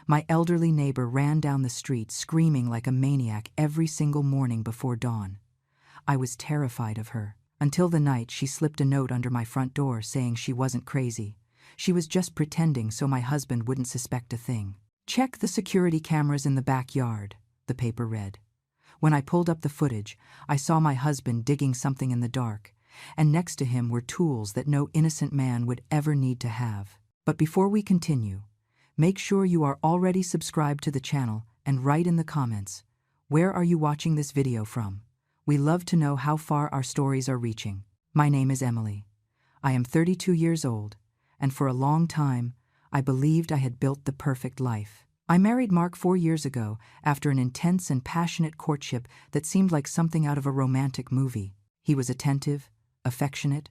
My elderly neighbor ran down the street screaming like a maniac every single morning before dawn. I was terrified of her, until the night she slipped a note under my front door saying she wasn't crazy. She was just pretending so my husband wouldn't suspect a thing. "Check the security cameras in the backyard," the paper read. When I pulled up the footage, I saw my husband digging something in the dark, and next to him were tools that no innocent man would ever need to have. But before we continue, make sure you are already subscribed to the channel and write in the comments, where are you watching this video from? We love to know how far our stories are reaching. My name is Emily. I am 32 years old, and for a long time, I believed I had built the perfect life. I married Mark 4 years ago after an intense and passionate courtship that seemed like something out of a romantic movie. He was attentive, affectionate,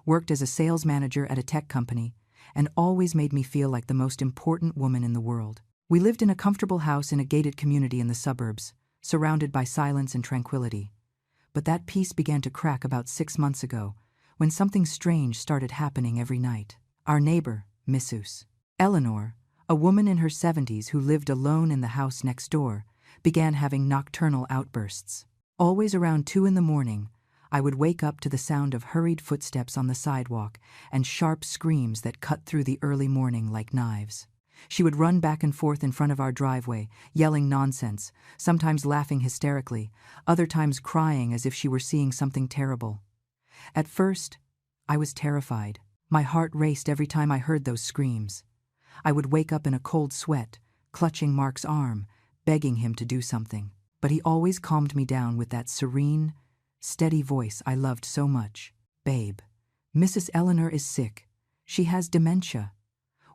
worked as a sales manager at a tech company, and always made me feel like the most important woman in the world. We lived in a comfortable house in a gated community in the suburbs, surrounded by silence and tranquility. But that peace began to crack about 6 months ago, when something strange started happening every night. Our neighbor, Mrs. Eleanor, a woman in her 70s who lived alone in the house next door, began having nocturnal outbursts. Always around 2 in the morning, I would wake up to the sound of hurried footsteps on the sidewalk and sharp screams that cut through the early morning like knives. She would run back and forth in front of our driveway, yelling nonsense, sometimes laughing hysterically, other times crying as if she were seeing something terrible. At first, I was terrified. My heart raced every time I heard those screams. I would wake up in a cold sweat, clutching Mark's arm, begging him to do something. But he always calmed me down with that serene, steady voice I loved so much. "Babe, Mrs. Eleanor is sick. She has dementia.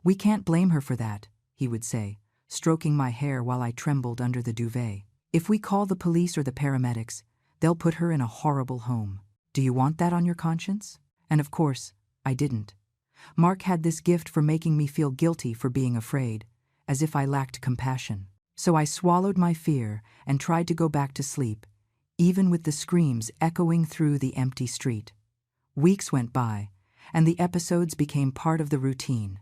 We can't blame her for that," he would say, stroking my hair while I trembled under the duvet. "If we call the police or the paramedics, they'll put her in a horrible home. Do you want that on your conscience?" And of course, I didn't. Mark had this gift for making me feel guilty for being afraid, as if I lacked compassion. So I swallowed my fear and tried to go back to sleep, even with the screams echoing through the empty street. Weeks went by, and the episodes became part of the routine.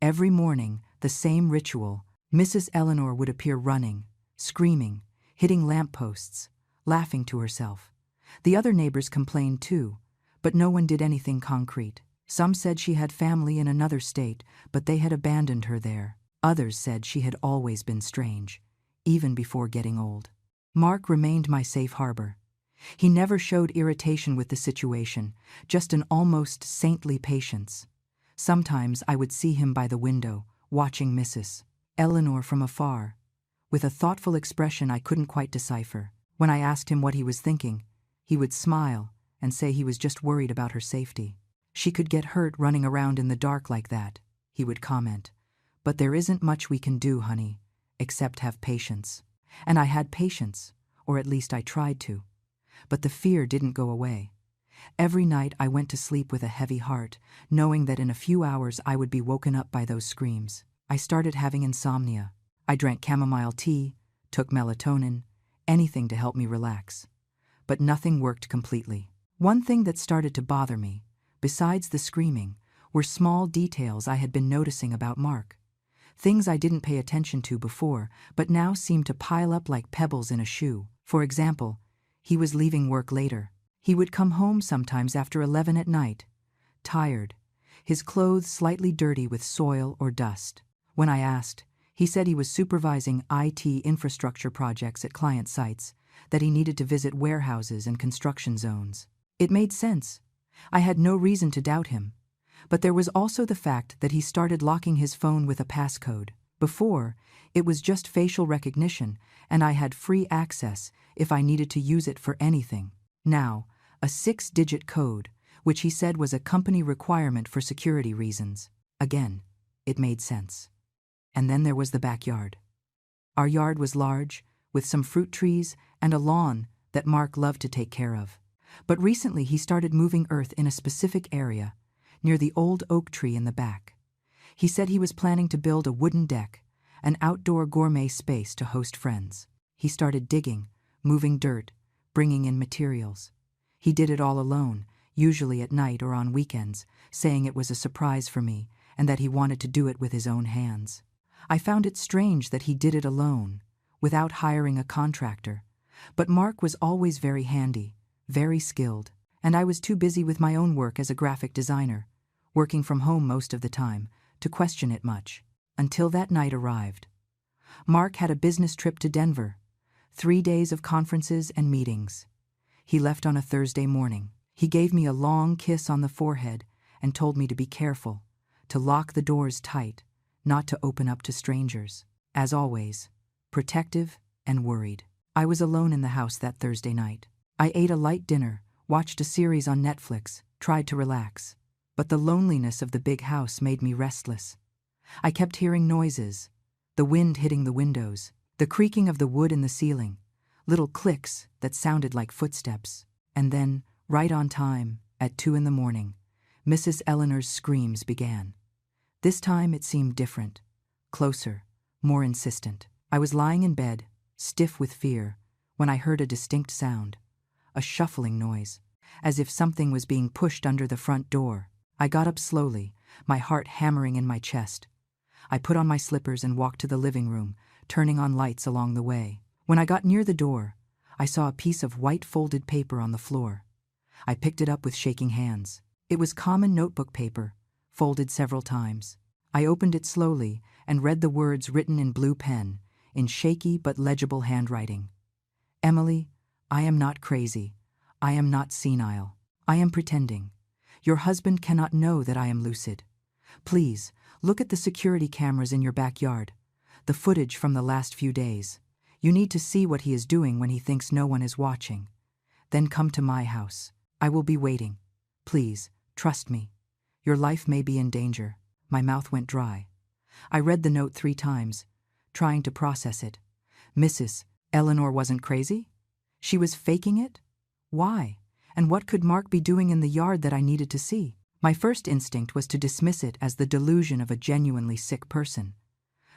Every morning, the same ritual. Mrs. Eleanor would appear running, screaming, hitting lampposts, laughing to herself. The other neighbors complained too, but no one did anything concrete. Some said she had family in another state, but they had abandoned her there. Others said she had always been strange, even before getting old. Mark remained my safe harbor. He never showed irritation with the situation, just an almost saintly patience. Sometimes I would see him by the window, watching Mrs. Eleanor from afar, with a thoughtful expression I couldn't quite decipher. When I asked him what he was thinking, he would smile and say he was just worried about her safety. "She could get hurt running around in the dark like that," he would comment. "But there isn't much we can do, honey, except have patience." And I had patience, or at least I tried to. But the fear didn't go away. Every night I went to sleep with a heavy heart, knowing that in a few hours I would be woken up by those screams. I started having insomnia. I drank chamomile tea, took melatonin, anything to help me relax. But nothing worked completely. One thing that started to bother me, besides the screaming, were small details I had been noticing about Mark. Things I didn't pay attention to before, but now seemed to pile up like pebbles in a shoe. For example, he was leaving work later. He would come home sometimes after 11 at night, tired, his clothes slightly dirty with soil or dust. When I asked, he said he was supervising IT infrastructure projects at client sites, that he needed to visit warehouses and construction zones. It made sense. I had no reason to doubt him. But there was also the fact that he started locking his phone with a passcode. Before, it was just facial recognition, and I had free access if I needed to use it for anything. Now, a 6-digit code, which he said was a company requirement for security reasons. Again, it made sense. And then there was the backyard. Our yard was large, with some fruit trees and a lawn that Mark loved to take care of. But recently he started moving earth in a specific area, near the old oak tree in the back. He said he was planning to build a wooden deck, an outdoor gourmet space to host friends. He started digging, moving dirt, bringing in materials. He did it all alone, usually at night or on weekends, saying it was a surprise for me and that he wanted to do it with his own hands. I found it strange that he did it alone, without hiring a contractor. But Mark was always very handy, very skilled, and I was too busy with my own work as a graphic designer, working from home most of the time, to question it much. Until that night arrived. Mark had a business trip to Denver, 3 days of conferences and meetings. He left on a Thursday morning. He gave me a long kiss on the forehead and told me to be careful, to lock the doors tight, not to open up to strangers. As always, protective and worried. I was alone in the house that Thursday night. I ate a light dinner, watched a series on Netflix, tried to relax. But the loneliness of the big house made me restless. I kept hearing noises, the wind hitting the windows, the creaking of the wood in the ceiling, little clicks that sounded like footsteps. And then, right on time, at 2 a.m, Mrs. Eleanor's screams began. This time it seemed different, closer, more insistent. I was lying in bed, stiff with fear, when I heard a distinct sound, a shuffling noise, as if something was being pushed under the front door. I got up slowly, my heart hammering in my chest. I put on my slippers and walked to the living room, turning on lights along the way. When I got near the door, I saw a piece of white folded paper on the floor. I picked it up with shaking hands. It was common notebook paper, folded several times. I opened it slowly and read the words written in blue pen, in shaky but legible handwriting. Emily, I am not crazy. I am not senile. I am pretending. Your husband cannot know that I am lucid. Please, look at the security cameras in your backyard, the footage from the last few days. You need to see what he is doing when he thinks no one is watching. Then come to my house. I will be waiting. Please, trust me. Your life may be in danger. My mouth went dry. I read the note 3 times, trying to process it. Mrs. Eleanor wasn't crazy? She was faking it? Why? And what could Mark be doing in the yard that I needed to see? My first instinct was to dismiss it as the delusion of a genuinely sick person.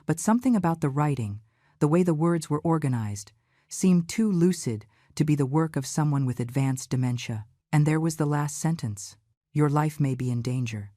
But something about the writing, the way the words were organized, seemed too lucid to be the work of someone with advanced dementia. And there was the last sentence. Your life may be in danger.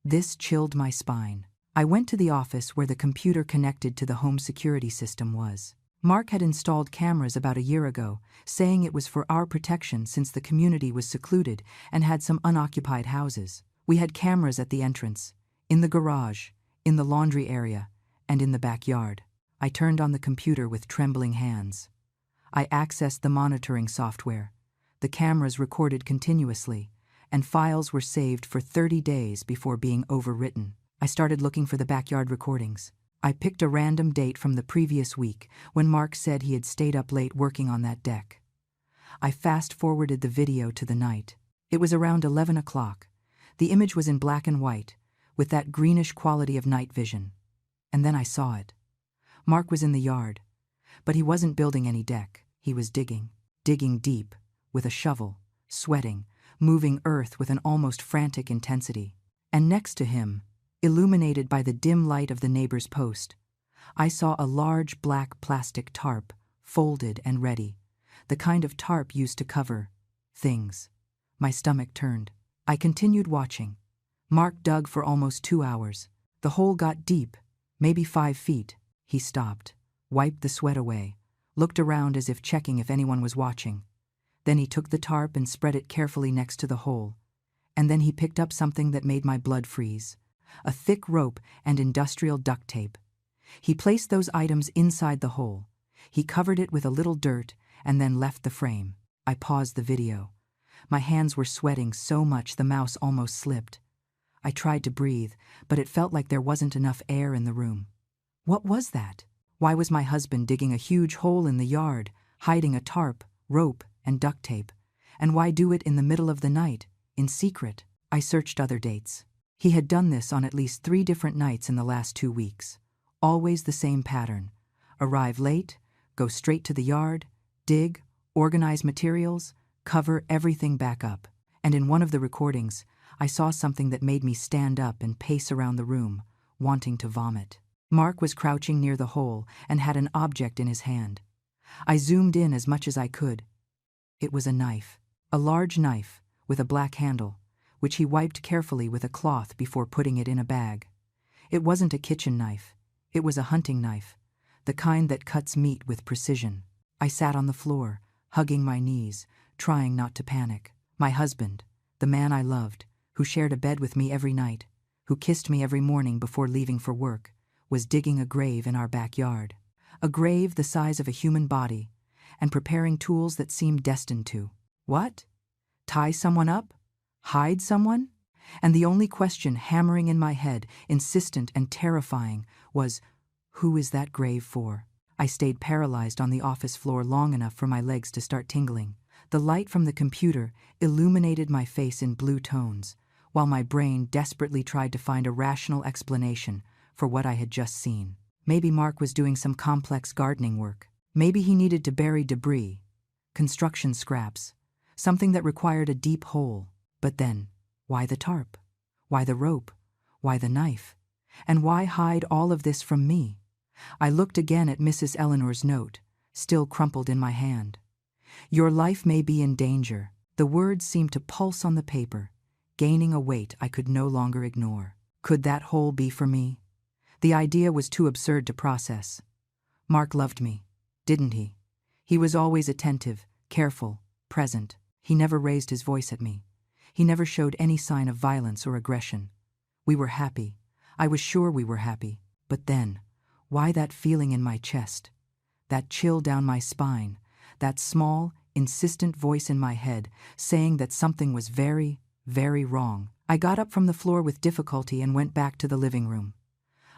This chilled my spine. I went to the office where the computer connected to the home security system was. Mark had installed cameras about a year ago, saying it was for our protection since the community was secluded and had some unoccupied houses. We had cameras at the entrance, in the garage, in the laundry area, and in the backyard. I turned on the computer with trembling hands. I accessed the monitoring software. The cameras recorded continuously, and files were saved for 30 days before being overwritten. I started looking for the backyard recordings. I picked a random date from the previous week when Mark said he had stayed up late working on that deck. I fast-forwarded the video to the night. It was around 11 o'clock. The image was in black and white, with that greenish quality of night vision. And then I saw it. Mark was in the yard, but he wasn't building any deck. He was digging deep, with a shovel, sweating, moving earth with an almost frantic intensity. And next to him, illuminated by the dim light of the neighbor's post, I saw a large black plastic tarp, folded and ready, the kind of tarp used to cover things. My stomach turned. I continued watching. Mark dug for almost 2 hours. The hole got deep, maybe 5 feet. He stopped, wiped the sweat away, looked around as if checking if anyone was watching. Then he took the tarp and spread it carefully next to the hole. And then he picked up something that made my blood freeze. A thick rope and industrial duct tape. He placed those items inside the hole. He covered it with a little dirt and then left the frame. I paused the video. My hands were sweating so much the mouse almost slipped. I tried to breathe, but it felt like there wasn't enough air in the room. What was that? Why was my husband digging a huge hole in the yard, hiding a tarp, rope, and duct tape? And why do it in the middle of the night, in secret? I searched other dates. He had done this on at least 3 different nights in the last 2 weeks. Always the same pattern. Arrive late, go straight to the yard, dig, organize materials, cover everything back up. And in one of the recordings, I saw something that made me stand up and pace around the room, wanting to vomit. Mark was crouching near the hole and had an object in his hand. I zoomed in as much as I could. It was a knife. A large knife, with a black handle, which he wiped carefully with a cloth before putting it in a bag. It wasn't a kitchen knife. It was a hunting knife, the kind that cuts meat with precision. I sat on the floor, hugging my knees, trying not to panic. My husband, the man I loved, who shared a bed with me every night, who kissed me every morning before leaving for work, was digging a grave in our backyard. A grave the size of a human body, and preparing tools that seemed destined to. What? Tie someone up? Hide someone? And the only question hammering in my head, insistent and terrifying, was, who is that grave for? I stayed paralyzed on the office floor long enough for my legs to start tingling. The light from the computer illuminated my face in blue tones, while my brain desperately tried to find a rational explanation for what I had just seen. Maybe Mark was doing some complex gardening work. Maybe he needed to bury debris, construction scraps, something that required a deep hole. But then, why the tarp? Why the rope? Why the knife? And why hide all of this from me? I looked again at Mrs. Eleanor's note, still crumpled in my hand. Your life may be in danger. The words seemed to pulse on the paper, gaining a weight I could no longer ignore. Could that hole be for me? The idea was too absurd to process. Mark loved me, didn't he? He was always attentive, careful, present. He never raised his voice at me. He never showed any sign of violence or aggression. We were happy. I was sure we were happy. But then, why that feeling in my chest? That chill down my spine? That small, insistent voice in my head saying that something was very, very wrong. I got up from the floor with difficulty and went back to the living room.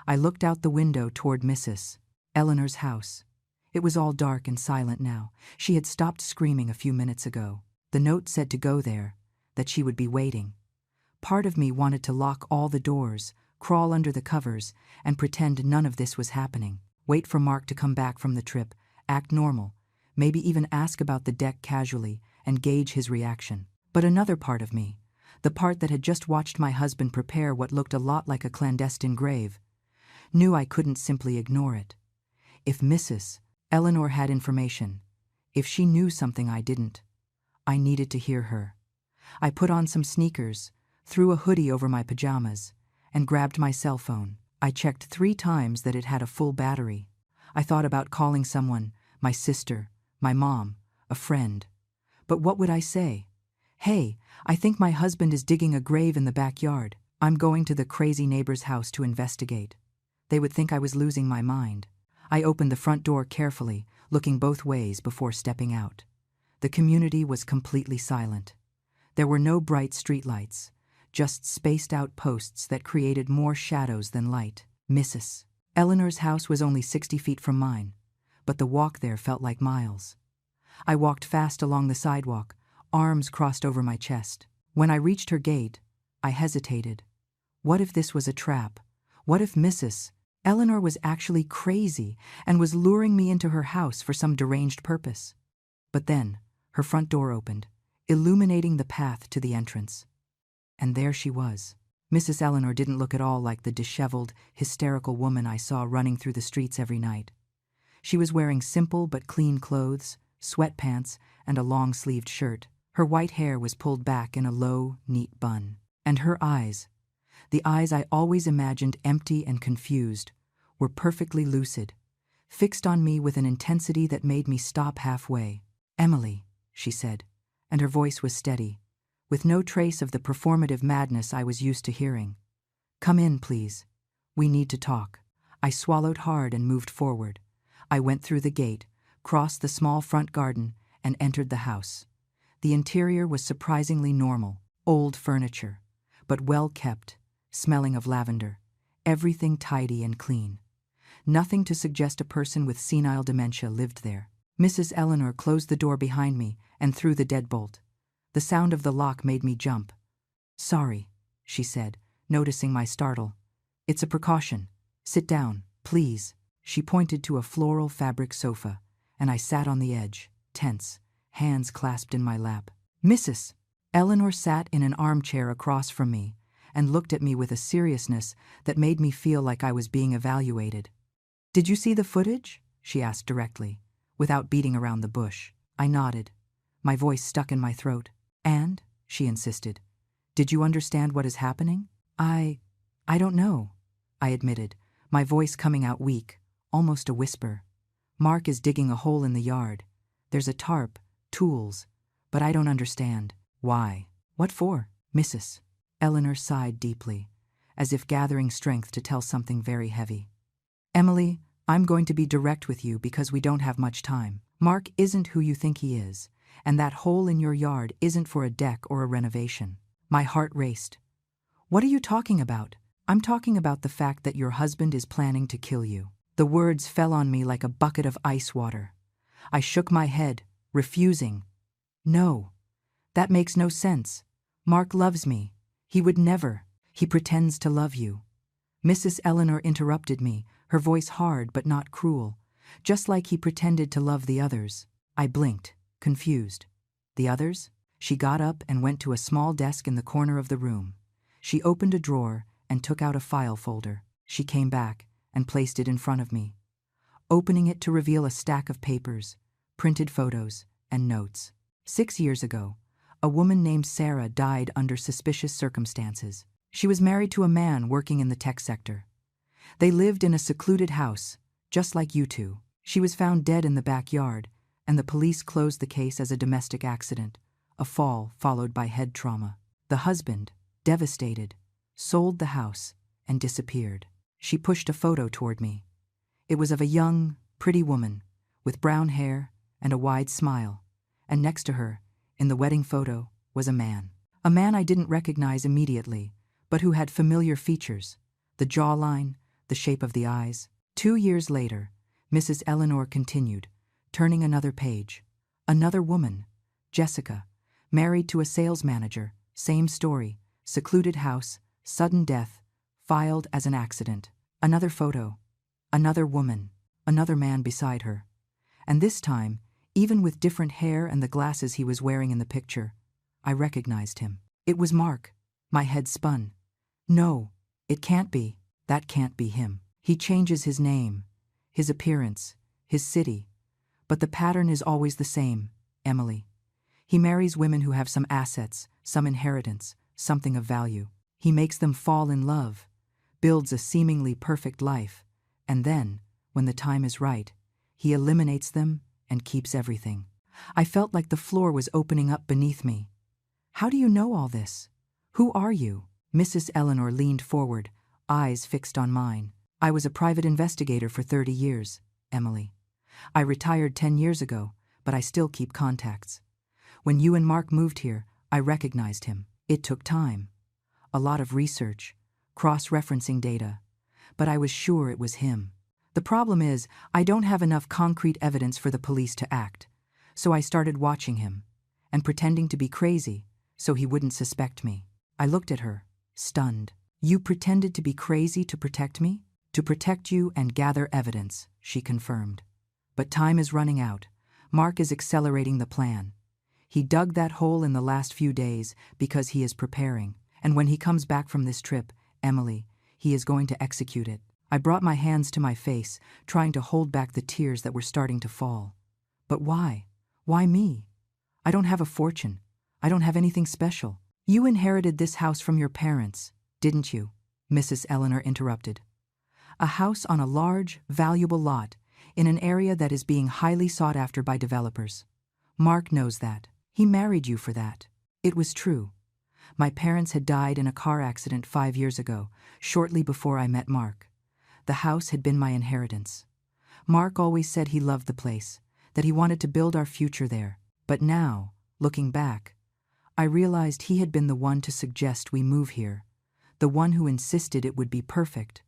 I looked out the window toward Mrs. Eleanor's house. It was all dark and silent now. She had stopped screaming a few minutes ago. The note said to go there, that she would be waiting. Part of me wanted to lock all the doors, crawl under the covers, and pretend none of this was happening. Wait for Mark to come back from the trip, act normal, maybe even ask about the deck casually and gauge his reaction. But another part of me, the part that had just watched my husband prepare what looked a lot like a clandestine grave, knew I couldn't simply ignore it. If Mrs. Eleanor had information, if she knew something I didn't, I needed to hear her. I put on some sneakers, threw a hoodie over my pajamas, and grabbed my cell phone. I checked 3 times that it had a full battery. I thought about calling someone, my sister, my mom, a friend. But what would I say? Hey, I think my husband is digging a grave in the backyard. I'm going to the crazy neighbor's house to investigate. They would think I was losing my mind. I opened the front door carefully, looking both ways before stepping out. The community was completely silent. There were no bright streetlights, just spaced-out posts that created more shadows than light. Mrs. Eleanor's house was only 60 feet from mine, but the walk there felt like miles. I walked fast along the sidewalk, arms crossed over my chest. When I reached her gate, I hesitated. What if this was a trap? What if Mrs. Eleanor was actually crazy and was luring me into her house for some deranged purpose? But then, her front door opened, illuminating the path to the entrance. And there she was. Mrs. Eleanor didn't look at all like the disheveled, hysterical woman I saw running through the streets every night. She was wearing simple but clean clothes, sweatpants, and a long-sleeved shirt. Her white hair was pulled back in a low, neat bun. And her eyes, the eyes I always imagined empty and confused, were perfectly lucid, fixed on me with an intensity that made me stop halfway. "Emily," she said, and her voice was steady, with no trace of the performative madness I was used to hearing. "Come in, please. We need to talk." I swallowed hard and moved forward. I went through the gate, crossed the small front garden, and entered the house. The interior was surprisingly normal, old furniture, but well kept, smelling of lavender, everything tidy and clean. Nothing to suggest a person with senile dementia lived there. Mrs. Eleanor closed the door behind me and threw the deadbolt. The sound of the lock made me jump. "Sorry," she said, noticing my startle. "It's a precaution. Sit down, please." She pointed to a floral fabric sofa, and I sat on the edge, tense, hands clasped in my lap. Mrs. Eleanor sat in an armchair across from me and looked at me with a seriousness that made me feel like I was being evaluated. "Did you see the footage?" she asked directly, without beating around the bush. I nodded, my voice stuck in my throat. "And," she insisted, "did you understand what is happening?" I don't know," I admitted, my voice coming out weak, almost a whisper. Mark is digging a hole in the yard. There's a tarp, tools, but I don't understand. Why? What for? Mrs. Eleanor sighed deeply, as if gathering strength to tell something very heavy. Emily, I'm going to be direct with you because we don't have much time. Mark isn't who you think he is, and that hole in your yard isn't for a deck or a renovation. My heart raced. What are you talking about? I'm talking about the fact that your husband is planning to kill you. The words fell on me like a bucket of ice water. I shook my head, refusing. No, that makes no sense. Mark loves me. He would never. He pretends to love you. Mrs. Eleanor interrupted me, her voice hard but not cruel, just like he pretended to love the others. I blinked, confused. The others? She got up and went to a small desk in the corner of the room. She opened a drawer and took out a file folder. She came back and placed it in front of me, opening it to reveal a stack of papers, printed photos, and notes. 6 years ago, a woman named Sarah died under suspicious circumstances. She was married to a man working in the tech sector. They lived in a secluded house, just like you two. She was found dead in the backyard, and the police closed the case as a domestic accident, a fall followed by head trauma. The husband, devastated, sold the house and disappeared. She pushed a photo toward me. It was of a young, pretty woman with brown hair and a wide smile, and next to her, in the wedding photo, was a man. A man I didn't recognize immediately, but who had familiar features, the jawline, the shape of the eyes. 2 years later, Mrs. Eleanor continued, turning another page. Another woman, Jessica, married to a sales manager, same story, secluded house, sudden death, filed as an accident. Another photo, another woman, another man beside her. And this time, even with different hair and the glasses he was wearing in the picture, I recognized him. It was Mark. My head spun. No, it can't be. That can't be him. He changes his name, his appearance, his city, but the pattern is always the same, Emily. He marries women who have some assets, some inheritance, something of value. He makes them fall in love, builds a seemingly perfect life, and then, when the time is right, he eliminates them and keeps everything. I felt like the floor was opening up beneath me. How do you know all this? Who are you? Mrs. Eleanor leaned forward, eyes fixed on mine. I was a private investigator for 30 years, Emily. I retired 10 years ago, but I still keep contacts. When you and Mark moved here, I recognized him. It took time. A lot of research, cross-referencing data, but I was sure it was him. The problem is, I don't have enough concrete evidence for the police to act, so I started watching him, and pretending to be crazy, so he wouldn't suspect me. I looked at her, stunned. You pretended to be crazy to protect me? To protect you and gather evidence, she confirmed. But time is running out. Mark is accelerating the plan. He dug that hole in the last few days because he is preparing, and when he comes back from this trip, Emily, he is going to execute it. I brought my hands to my face, trying to hold back the tears that were starting to fall. But why? Why me? I don't have a fortune. I don't have anything special. You inherited this house from your parents, didn't you? Mrs. Eleanor interrupted. A house on a large, valuable lot in an area that is being highly sought after by developers. Mark knows that. He married you for that. It was true. My parents had died in a car accident 5 years ago, shortly before I met Mark. The house had been my inheritance. Mark always said he loved the place, that he wanted to build our future there. But now, looking back, I realized he had been the one to suggest we move here, the one who insisted it would be perfect,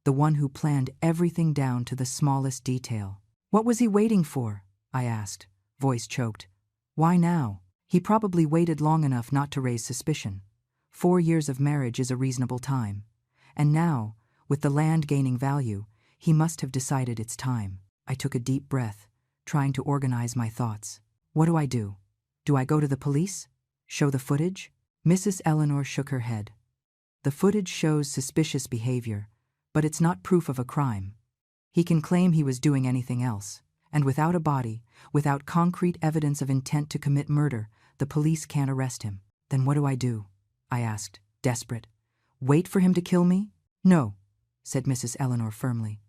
the one who planned everything down to the smallest detail. What was he waiting for? I asked, voice choked. Why now? He probably waited long enough not to raise suspicion. 4 years of marriage is a reasonable time. And now, with the land gaining value, he must have decided it's time. I took a deep breath, trying to organize my thoughts. What do I do? Do I go to the police? Show the footage? Mrs. Eleanor shook her head. The footage shows suspicious behavior, but it's not proof of a crime. He can claim he was doing anything else, and without a body, without concrete evidence of intent to commit murder, the police can't arrest him. Then what do I do? I asked, desperate. Wait for him to kill me? No, said Mrs. Eleanor firmly.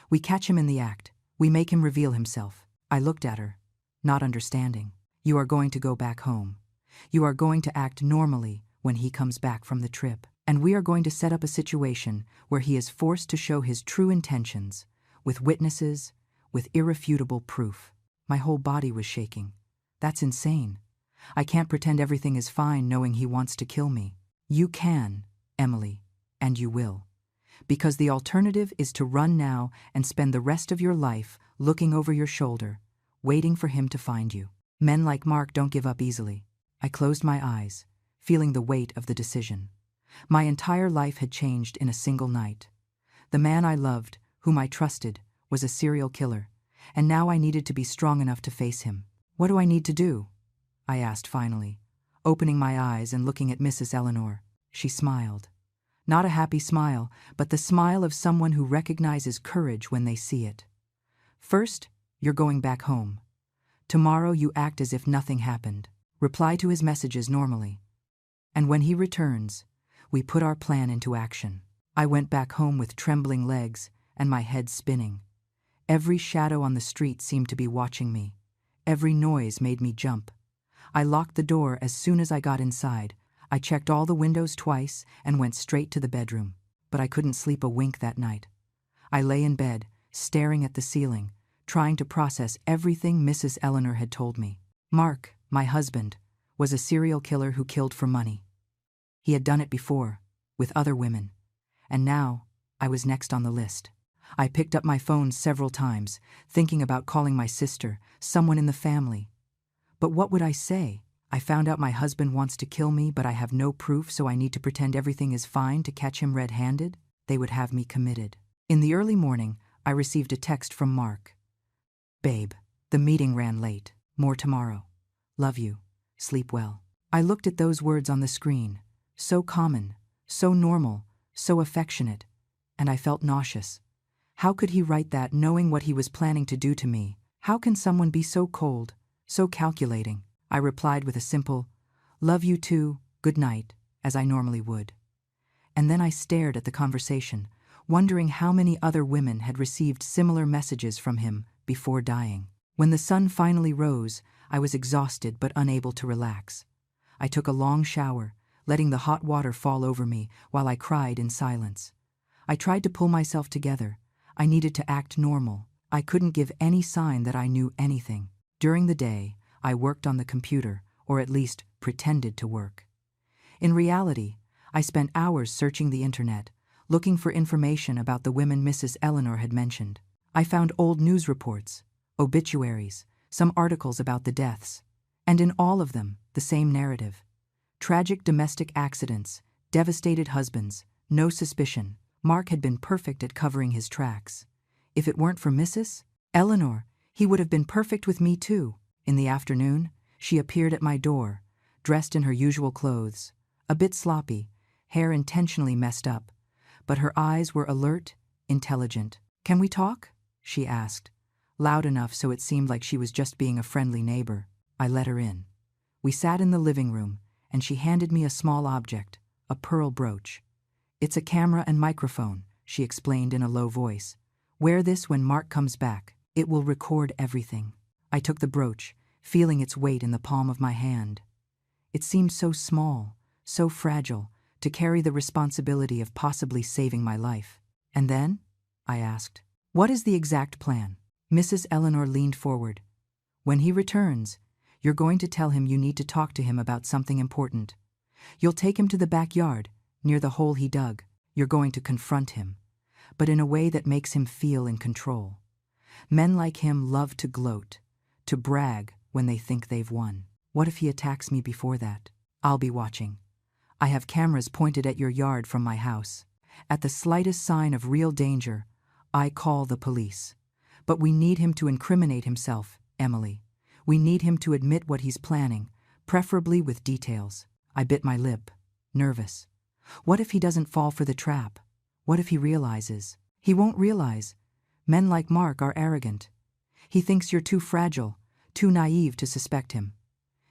We catch him in the act. We make him reveal himself. I looked at her, not understanding. You are going to go back home. You are going to act normally when he comes back from the trip. And we are going to set up a situation where he is forced to show his true intentions, with witnesses, with irrefutable proof. My whole body was shaking. That's insane. I can't pretend everything is fine knowing he wants to kill me. You can, Emily, and you will. Because the alternative is to run now and spend the rest of your life looking over your shoulder, waiting for him to find you. Men like Mark don't give up easily. I closed my eyes, feeling the weight of the decision. My entire life had changed in a single night. The man I loved, whom I trusted, was a serial killer, and now I needed to be strong enough to face him. What do I need to do? I asked finally, opening my eyes and looking at Mrs. Eleanor. She smiled. Not a happy smile, but the smile of someone who recognizes courage when they see it. First, you're going back home. Tomorrow you act as if nothing happened. Reply to his messages normally. And when he returns, we put our plan into action. I went back home with trembling legs and my head spinning. Every shadow on the street seemed to be watching me. Every noise made me jump. I locked the door as soon as I got inside. I checked all the windows twice and went straight to the bedroom. But I couldn't sleep a wink that night. I lay in bed, staring at the ceiling, trying to process everything Mrs. Eleanor had told me. Mark, my husband, was a serial killer who killed for money. He had done it before, with other women, and now I was next on the list. I picked up my phone several times, thinking about calling my sister, someone in the family. But what would I say? I found out my husband wants to kill me, but I have no proof, so I need to pretend everything is fine to catch him red-handed? They would have me committed. In the early morning, I received a text from Mark. Babe, the meeting ran late. More tomorrow. Love you. Sleep well. I looked at those words on the screen. So common, so normal, so affectionate, and I felt nauseous. How could he write that knowing what he was planning to do to me? How can someone be so cold, so calculating? I replied with a simple, love you too, good night, as I normally would. And then I stared at the conversation, wondering how many other women had received similar messages from him before dying. When the sun finally rose, I was exhausted but unable to relax. I took a long shower, letting the hot water fall over me while I cried in silence. I tried to pull myself together. I needed to act normal. I couldn't give any sign that I knew anything. During the day, I worked on the computer, or at least pretended to work. In reality, I spent hours searching the internet, looking for information about the women Mrs. Eleanor had mentioned. I found old news reports, obituaries, some articles about the deaths, and in all of them, the same narrative. Tragic domestic accidents, devastated husbands, no suspicion. Mark had been perfect at covering his tracks. If it weren't for Mrs. Eleanor, he would have been perfect with me too. In the afternoon, she appeared at my door, dressed in her usual clothes, a bit sloppy, hair intentionally messed up, but her eyes were alert, intelligent. Can we talk? She asked, loud enough so it seemed like she was just being a friendly neighbor. I let her in. We sat in the living room, and she handed me a small object, a pearl brooch. It's a camera and microphone, she explained in a low voice. Wear this when Mark comes back. It will record everything. I took the brooch, feeling its weight in the palm of my hand. It seemed so small, so fragile, to carry the responsibility of possibly saving my life. And then? I asked. What is the exact plan? Mrs. Eleanor leaned forward. When he returns, you're going to tell him you need to talk to him about something important. You'll take him to the backyard, near the hole he dug. You're going to confront him, but in a way that makes him feel in control. Men like him love to gloat, to brag when they think they've won. What if he attacks me before that? I'll be watching. I have cameras pointed at your yard from my house. At the slightest sign of real danger, I call the police. But we need him to incriminate himself, Emily. We need him to admit what he's planning, preferably with details. I bit my lip, nervous. What if he doesn't fall for the trap? What if he realizes? He won't realize. Men like Mark are arrogant. He thinks you're too fragile, too naive to suspect him.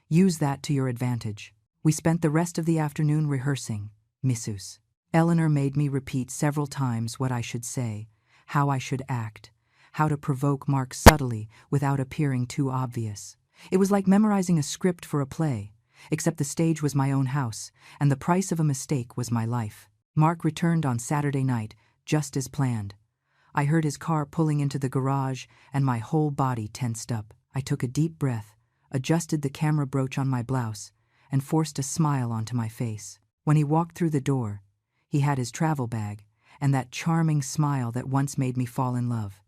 Use that to your advantage. We spent the rest of the afternoon rehearsing, Missus Eleanor made me repeat several times what I should say, how I should act, how to provoke Mark subtly without appearing too obvious. It was like memorizing a script for a play, except the stage was my own house, and the price of a mistake was my life. Mark returned on Saturday night, just as planned. I heard his car pulling into the garage, and my whole body tensed up. I took a deep breath, adjusted the camera brooch on my blouse, and forced a smile onto my face. When he walked through the door, he had his travel bag, and that charming smile that once made me fall in love.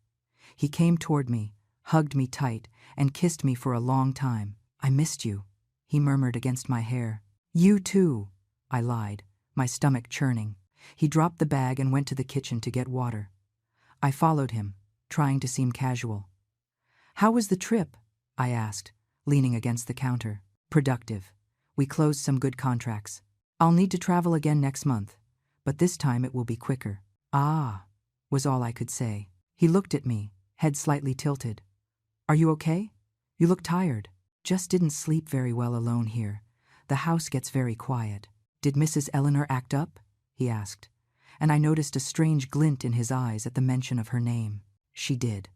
He came toward me, hugged me tight, and kissed me for a long time. "I missed you," he murmured against my hair. "You too," I lied, my stomach churning. He dropped the bag and went to the kitchen to get water. I followed him, trying to seem casual. "How was the trip?" I asked, leaning against the counter. "Productive. We closed some good contracts. I'll need to travel again next month, but this time it will be quicker." "Ah," was all I could say. He looked at me, head slightly tilted. "Are you okay? You look tired." "Just didn't sleep very well alone here. The house gets very quiet." "Did Mrs. Eleanor act up?" he asked, and I noticed a strange glint in his eyes at the mention of her name. "She did.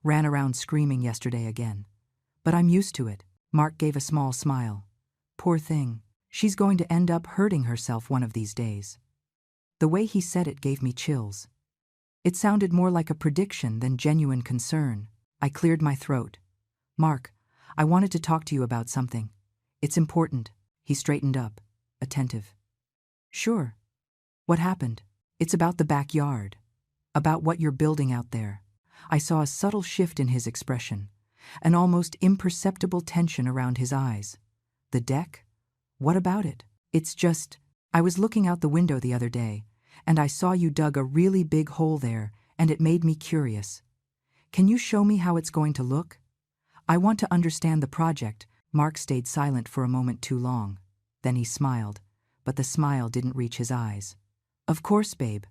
Ran around screaming yesterday again. But I'm used to it." Mark gave a small smile. "Poor thing. She's going to end up hurting herself one of these days." The way he said it gave me chills. It sounded more like a prediction than genuine concern. I cleared my throat. "Mark, I wanted to talk to you about something. It's important." He straightened up, attentive. "Sure. What happened?" "It's about the backyard. About what you're building out there." I saw a subtle shift in his expression, an almost imperceptible tension around his eyes. "The deck? What about it?" "It's just, I was looking out the window the other day, and I saw you dug a really big hole there, and it made me curious. Can you show me how it's going to look? I want to understand the project." Mark stayed silent for a moment too long. Then he smiled, but the smile didn't reach his eyes. "Of course, babe.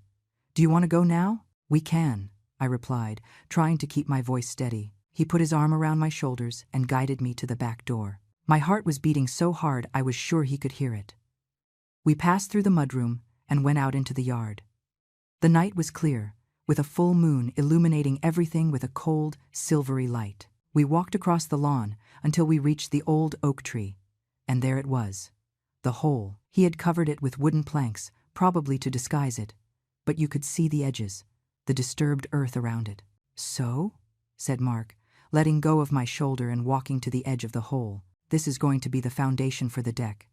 Do you want to go now?" "We can," I replied, trying to keep my voice steady. He put his arm around my shoulders and guided me to the back door. My heart was beating so hard I was sure he could hear it. We passed through the mudroom and went out into the yard. The night was clear, with a full moon illuminating everything with a cold, silvery light. We walked across the lawn until we reached the old oak tree, and there it was, the hole. He had covered it with wooden planks, probably to disguise it, but you could see the edges, the disturbed earth around it. "So?" said Mark, letting go of my shoulder and walking to the edge of the hole. "This is going to be the foundation for the deck.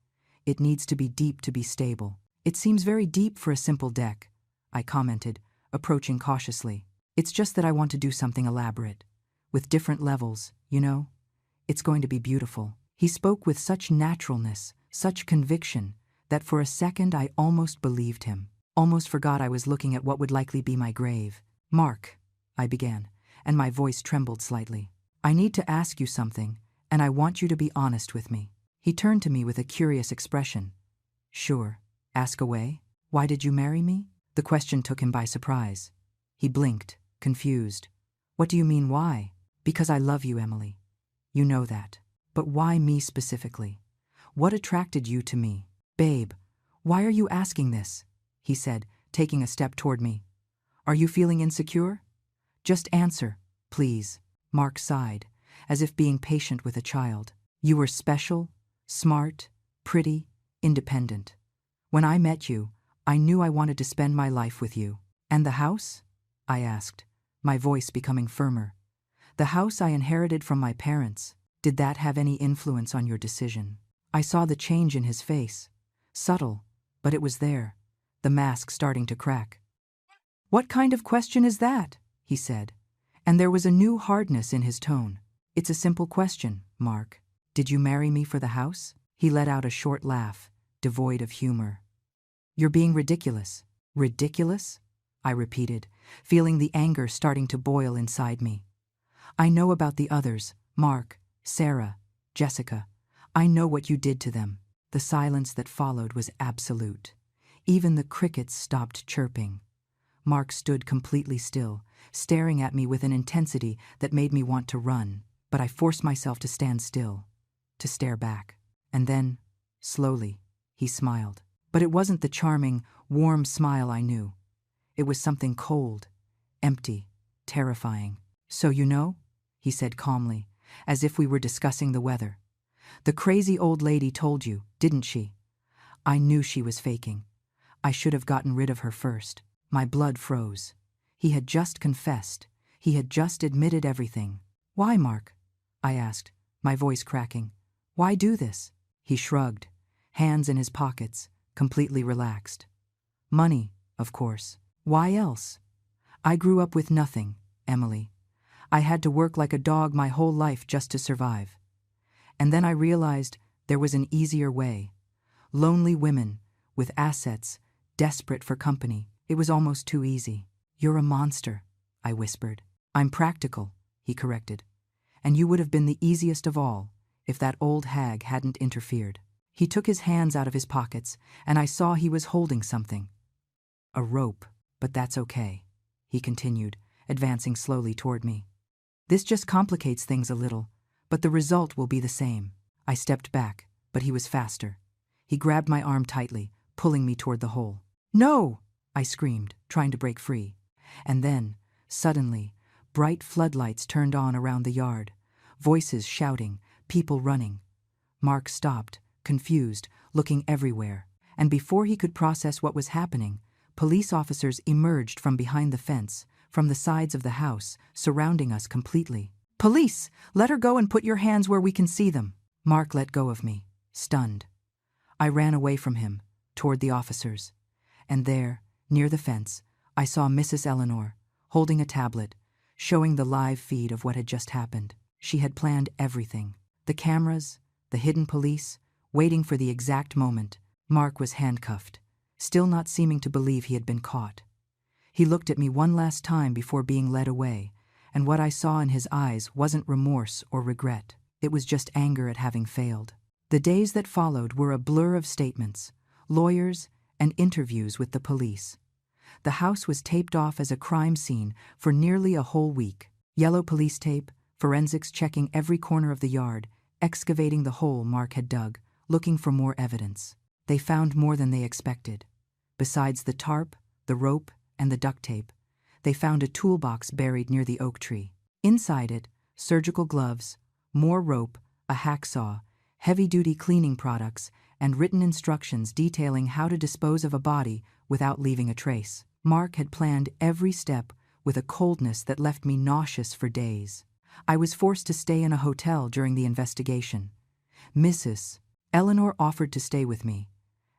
It needs to be deep to be stable." "It seems very deep for a simple deck," I commented, approaching cautiously. "It's just that I want to do something elaborate, with different levels, you know? It's going to be beautiful." He spoke with such naturalness, such conviction, that for a second I almost believed him, almost forgot I was looking at what would likely be my grave. "Mark," I began, and my voice trembled slightly. "I need to ask you something, and I want you to be honest with me." He turned to me with a curious expression. "Sure, ask away. Why did you marry me?" The question took him by surprise. He blinked, confused. "What do you mean, why?" "Because I love you, Emily. You know that. But why me specifically? What attracted you to me?" "Babe, why are you asking this?" he said, taking a step toward me. "Are you feeling insecure? Just answer, please." Mark sighed, as if being patient with a child. "You were special, smart, pretty, independent. When I met you, I knew I wanted to spend my life with you." "And the house?" I asked, my voice becoming firmer. "The house I inherited from my parents. Did that have any influence on your decision?" I saw the change in his face. Subtle, but it was there, the mask starting to crack. "What kind of question is that?" he said, and there was a new hardness in his tone. "It's a simple question, Mark. Did you marry me for the house?" He let out a short laugh, devoid of humor. "You're being ridiculous." "Ridiculous?" I repeated, feeling the anger starting to boil inside me. "I know about the others, Mark, Sarah, Jessica. I know what you did to them." The silence that followed was absolute. Even the crickets stopped chirping. Mark stood completely still, staring at me with an intensity that made me want to run, but I forced myself to stand still, to stare back. And then, slowly, he smiled. But it wasn't the charming, warm smile I knew. It was something cold, empty, terrifying. "So you know?" he said calmly, as if we were discussing the weather. "The crazy old lady told you, didn't she?" I knew she was faking. I should have gotten rid of her first. My blood froze. He had just confessed. He had just admitted everything. "Why, Mark?" I asked, my voice cracking. "Why do this?" He shrugged, hands in his pockets, completely relaxed. "Money, of course. Why else? I grew up with nothing, Emily. I had to work like a dog my whole life just to survive. And then I realized there was an easier way. Lonely women, with assets, desperate for company. It was almost too easy." "You're a monster," I whispered. "I'm practical," he corrected. "And you would have been the easiest of all if that old hag hadn't interfered." He took his hands out of his pockets, and I saw he was holding something. "A rope, but that's okay," he continued, advancing slowly toward me. "This just complicates things a little, but the result will be the same." I stepped back, but he was faster. He grabbed my arm tightly, pulling me toward the hole. "No!" I screamed, trying to break free. And then, suddenly, bright floodlights turned on around the yard, voices shouting, people running. Mark stopped, confused, looking everywhere, and before he could process what was happening, police officers emerged from behind the fence, from the sides of the house, surrounding us completely. "Police! Let her go and put your hands where we can see them." Mark let go of me, stunned. I ran away from him, toward the officers. And there, near the fence, I saw Mrs. Eleanor, holding a tablet, showing the live feed of what had just happened. She had planned everything. The cameras, the hidden police, waiting for the exact moment. Mark was handcuffed, still not seeming to believe he had been caught. He looked at me one last time before being led away, and what I saw in his eyes wasn't remorse or regret. It was just anger at having failed. The days that followed were a blur of statements, lawyers, and interviews with the police. The house was taped off as a crime scene for nearly a whole week. Yellow police tape, forensics checking every corner of the yard, excavating the hole Mark had dug, looking for more evidence. They found more than they expected. Besides the tarp, the rope, and the duct tape, they found a toolbox buried near the oak tree. Inside it, surgical gloves, more rope, a hacksaw, heavy-duty cleaning products, and written instructions detailing how to dispose of a body without leaving a trace. Mark had planned every step with a coldness that left me nauseous for days. I was forced to stay in a hotel during the investigation. Mrs. Eleanor offered to stay with me,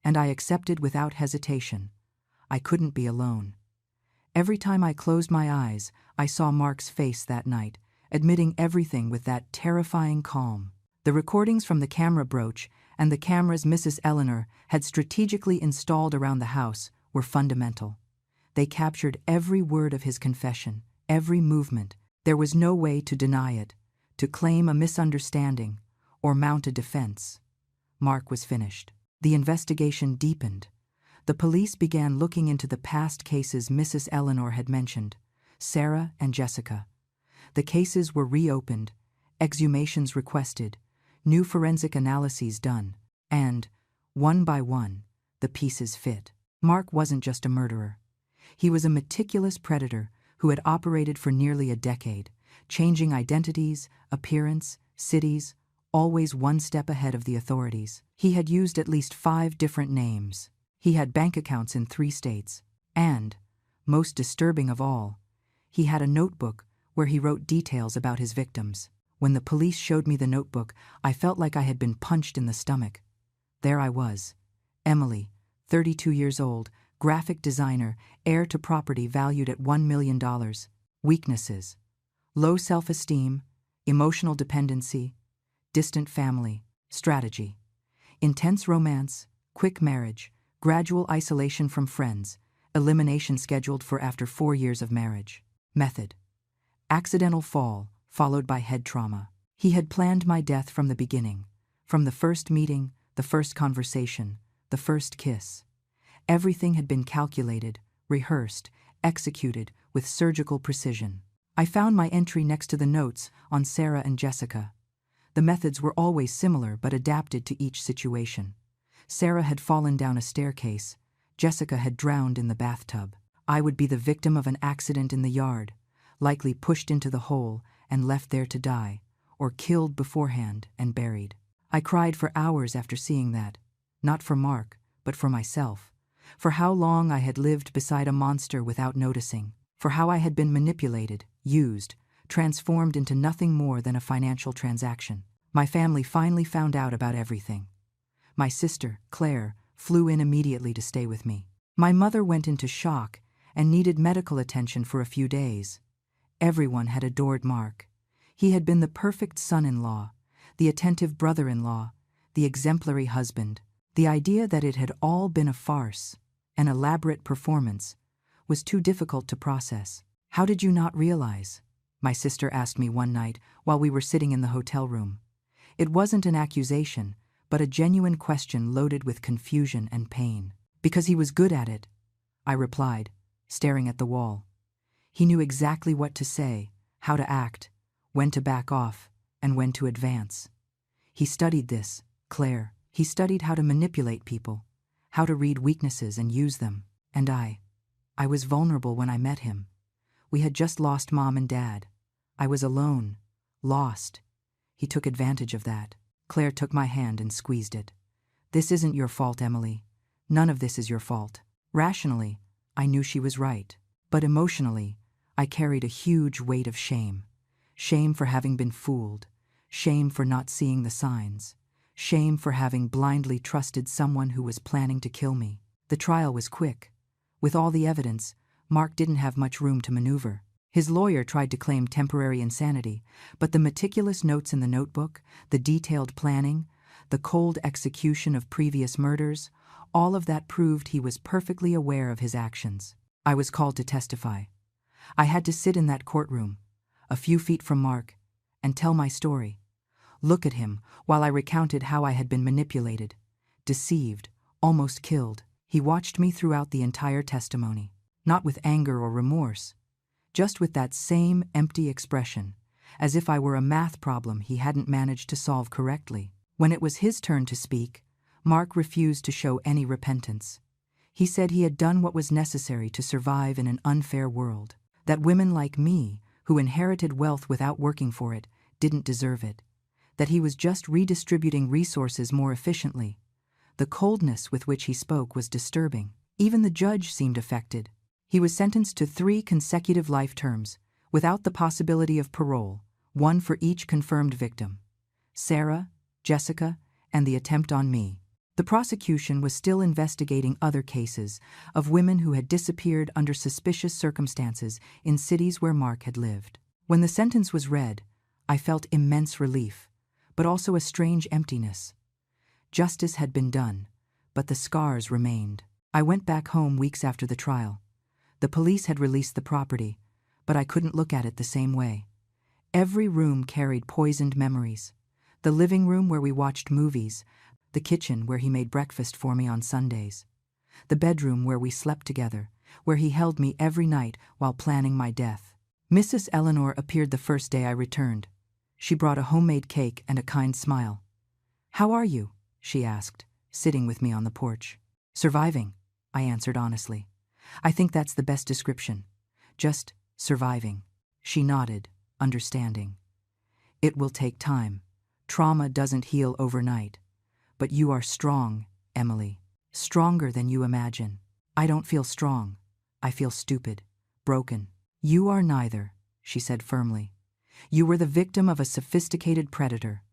and I accepted without hesitation. I couldn't be alone. Every time I closed my eyes, I saw Mark's face that night, admitting everything with that terrifying calm. The recordings from the camera brooch and the cameras Mrs. Eleanor had strategically installed around the house were fundamental. They captured every word of his confession, every movement. There was no way to deny it, to claim a misunderstanding, or mount a defense. Mark was finished. The investigation deepened. The police began looking into the past cases Mrs. Eleanor had mentioned, Sarah and Jessica. The cases were reopened, exhumations requested, new forensic analyses done, and, one by one, the pieces fit. Mark wasn't just a murderer. He was a meticulous predator who had operated for nearly a decade, changing identities, appearance, cities, always one step ahead of the authorities. He had used at least 5 different names. He had bank accounts in 3 states. And, most disturbing of all, he had a notebook where he wrote details about his victims. When the police showed me the notebook, I felt like I had been punched in the stomach. There I was, Emily, 32 years old, graphic designer, heir to property valued at $1 million. Weaknesses: low self-esteem, emotional dependency, distant family. Strategy: intense romance, quick marriage, gradual isolation from friends, elimination scheduled for after 4 years of marriage. Method: accidental fall, followed by head trauma. He had planned my death from the beginning, from the first meeting, the first conversation, the first kiss. Everything had been calculated, rehearsed, executed with surgical precision. I found my entry next to the notes on Sarah and Jessica. The methods were always similar but adapted to each situation. Sarah had fallen down a staircase. Jessica had drowned in the bathtub. I would be the victim of an accident in the yard, likely pushed into the hole and left there to die, or killed beforehand and buried. I cried for hours after seeing that, not for Mark, but for myself, for how long I had lived beside a monster without noticing, for how I had been manipulated, used, transformed into nothing more than a financial transaction. My family finally found out about everything. My sister, Claire, flew in immediately to stay with me. My mother went into shock and needed medical attention for a few days. Everyone had adored Mark. He had been the perfect son-in-law, the attentive brother-in-law, the exemplary husband. The idea that it had all been a farce, an elaborate performance, was too difficult to process. "How did you not realize?" my sister asked me one night while we were sitting in the hotel room. It wasn't an accusation, but a genuine question loaded with confusion and pain. "Because he was good at it," I replied, staring at the wall. He knew exactly what to say, how to act, when to back off, and when to advance. He studied this, Claire. He studied how to manipulate people, how to read weaknesses and use them. And I was vulnerable when I met him. We had just lost Mom and Dad. I was alone, lost. He took advantage of that. Claire took my hand and squeezed it. "This isn't your fault, Emily. None of this is your fault." Rationally, I knew she was right. But emotionally, I carried a huge weight of shame. Shame for having been fooled. Shame for not seeing the signs. Shame for having blindly trusted someone who was planning to kill me. The trial was quick. With all the evidence, Mark didn't have much room to maneuver. His lawyer tried to claim temporary insanity, but the meticulous notes in the notebook, the detailed planning, the cold execution of previous murders, all of that proved he was perfectly aware of his actions. I was called to testify. I had to sit in that courtroom, a few feet from Mark, and tell my story. Look at him while I recounted how I had been manipulated, deceived, almost killed. He watched me throughout the entire testimony, not with anger or remorse, just with that same empty expression, as if I were a math problem he hadn't managed to solve correctly. When it was his turn to speak, Mark refused to show any repentance. He said he had done what was necessary to survive in an unfair world, that women like me, who inherited wealth without working for it, didn't deserve it, that he was just redistributing resources more efficiently. The coldness with which he spoke was disturbing. Even the judge seemed affected. He was sentenced to 3 consecutive life terms, without the possibility of parole, one for each confirmed victim: Sarah, Jessica, and the attempt on me. The prosecution was still investigating other cases of women who had disappeared under suspicious circumstances in cities where Mark had lived. When the sentence was read, I felt immense relief, but also a strange emptiness. Justice had been done, but the scars remained. I went back home weeks after the trial. The police had released the property, but I couldn't look at it the same way. Every room carried poisoned memories. The living room where we watched movies, the kitchen where he made breakfast for me on Sundays, the bedroom where we slept together, where he held me every night while planning my death. Mrs. Eleanor appeared the first day I returned. She brought a homemade cake and a kind smile. "How are you?" she asked, sitting with me on the porch. "Surviving," I answered honestly. "I think that's the best description. Just surviving." She nodded, understanding. "It will take time. Trauma doesn't heal overnight. But you are strong, Emily. Stronger than you imagine." "I don't feel strong. I feel stupid, broken." "You are neither," she said firmly. "You were the victim of a sophisticated predator.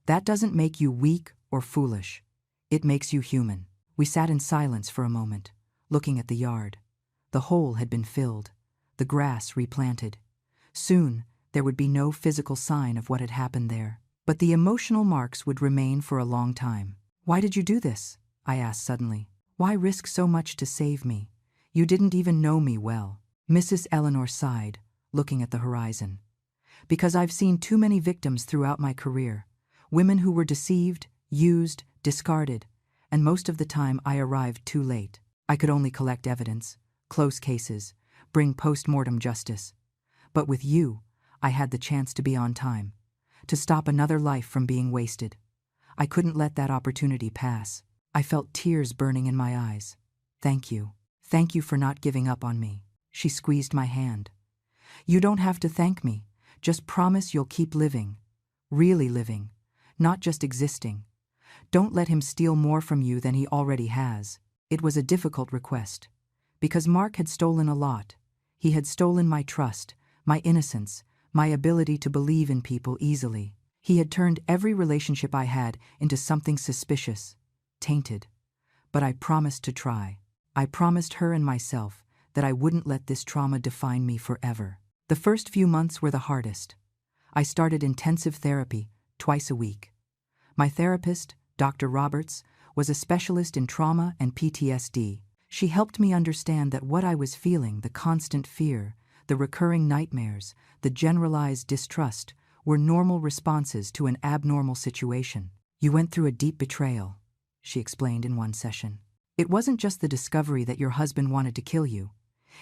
That doesn't make you weak or foolish. It makes you human." We sat in silence for a moment, looking at the yard. The hole had been filled, the grass replanted. Soon, there would be no physical sign of what had happened there. But the emotional marks would remain for a long time. "Why did you do this?" I asked suddenly. "Why risk so much to save me? You didn't even know me well." Mrs. Eleanor sighed, looking at the horizon. "Because I've seen too many victims throughout my career. Women who were deceived, used, discarded, and most of the time I arrived too late. I could only collect evidence, close cases, bring post-mortem justice. But with you, I had the chance to be on time, to stop another life from being wasted. I couldn't let that opportunity pass." I felt tears burning in my eyes. Thank you. Thank you for not giving up on me. She squeezed my hand. You don't have to thank me. Just promise you'll keep living. Really living. Not just existing. Don't let him steal more from you than he already has. It was a difficult request. Because Mark had stolen a lot. He had stolen my trust, my innocence, my ability to believe in people easily. He had turned every relationship I had into something suspicious, tainted. But I promised to try. I promised her and myself that I wouldn't let this trauma define me forever. The first few months were the hardest. I started intensive therapy twice a week. My therapist, Dr. Roberts, was a specialist in trauma and PTSD. She helped me understand that what I was feeling, the constant fear, the recurring nightmares, the generalized distrust, were normal responses to an abnormal situation. You went through a deep betrayal, she explained in one session. It wasn't just the discovery that your husband wanted to kill you.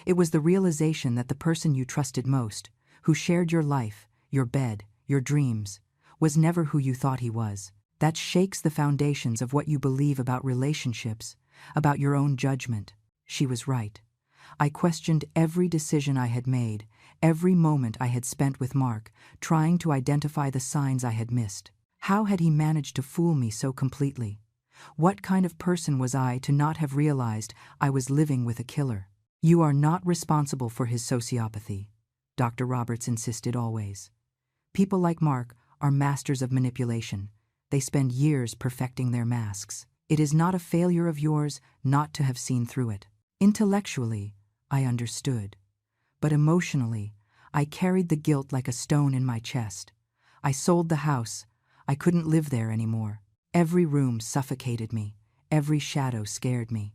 It was the realization that the person you trusted most, who shared your life, your bed, your dreams, was never who you thought he was. That shakes the foundations of what you believe about relationships, about your own judgment. She was right. I questioned every decision I had made, every moment I had spent with Mark, trying to identify the signs I had missed. How had he managed to fool me so completely? What kind of person was I to not have realized I was living with a killer? You are not responsible for his sociopathy, Dr. Roberts insisted always. People like Mark are masters of manipulation. They spend years perfecting their masks. It is not a failure of yours not to have seen through it. Intellectually, I understood. But emotionally, I carried the guilt like a stone in my chest. I sold the house. I couldn't live there anymore. Every room suffocated me. Every shadow scared me.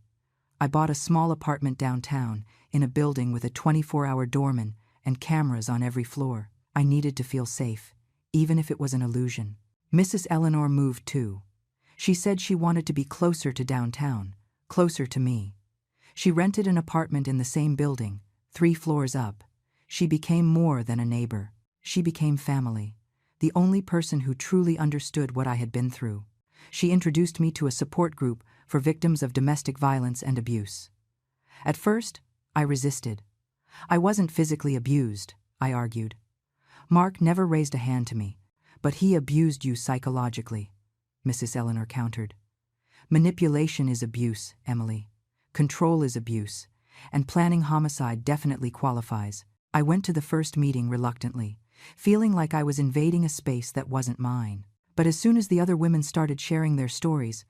I bought a small apartment downtown, in a building with a 24-hour doorman and cameras on every floor. I needed to feel safe, even if it was an illusion. Mrs. Eleanor moved too. She said she wanted to be closer to downtown, closer to me. She rented an apartment in the same building, 3 floors up. She became more than a neighbor. She became family, the only person who truly understood what I had been through. She introduced me to a support group for victims of domestic violence and abuse. At first, I resisted. I wasn't physically abused, I argued. Mark never raised a hand to me, but he abused you psychologically, Mrs. Eleanor countered. Manipulation is abuse, Emily. Control is abuse, and planning homicide definitely qualifies. I went to the first meeting reluctantly, feeling like I was invading a space that wasn't mine. But as soon as the other women started sharing their stories,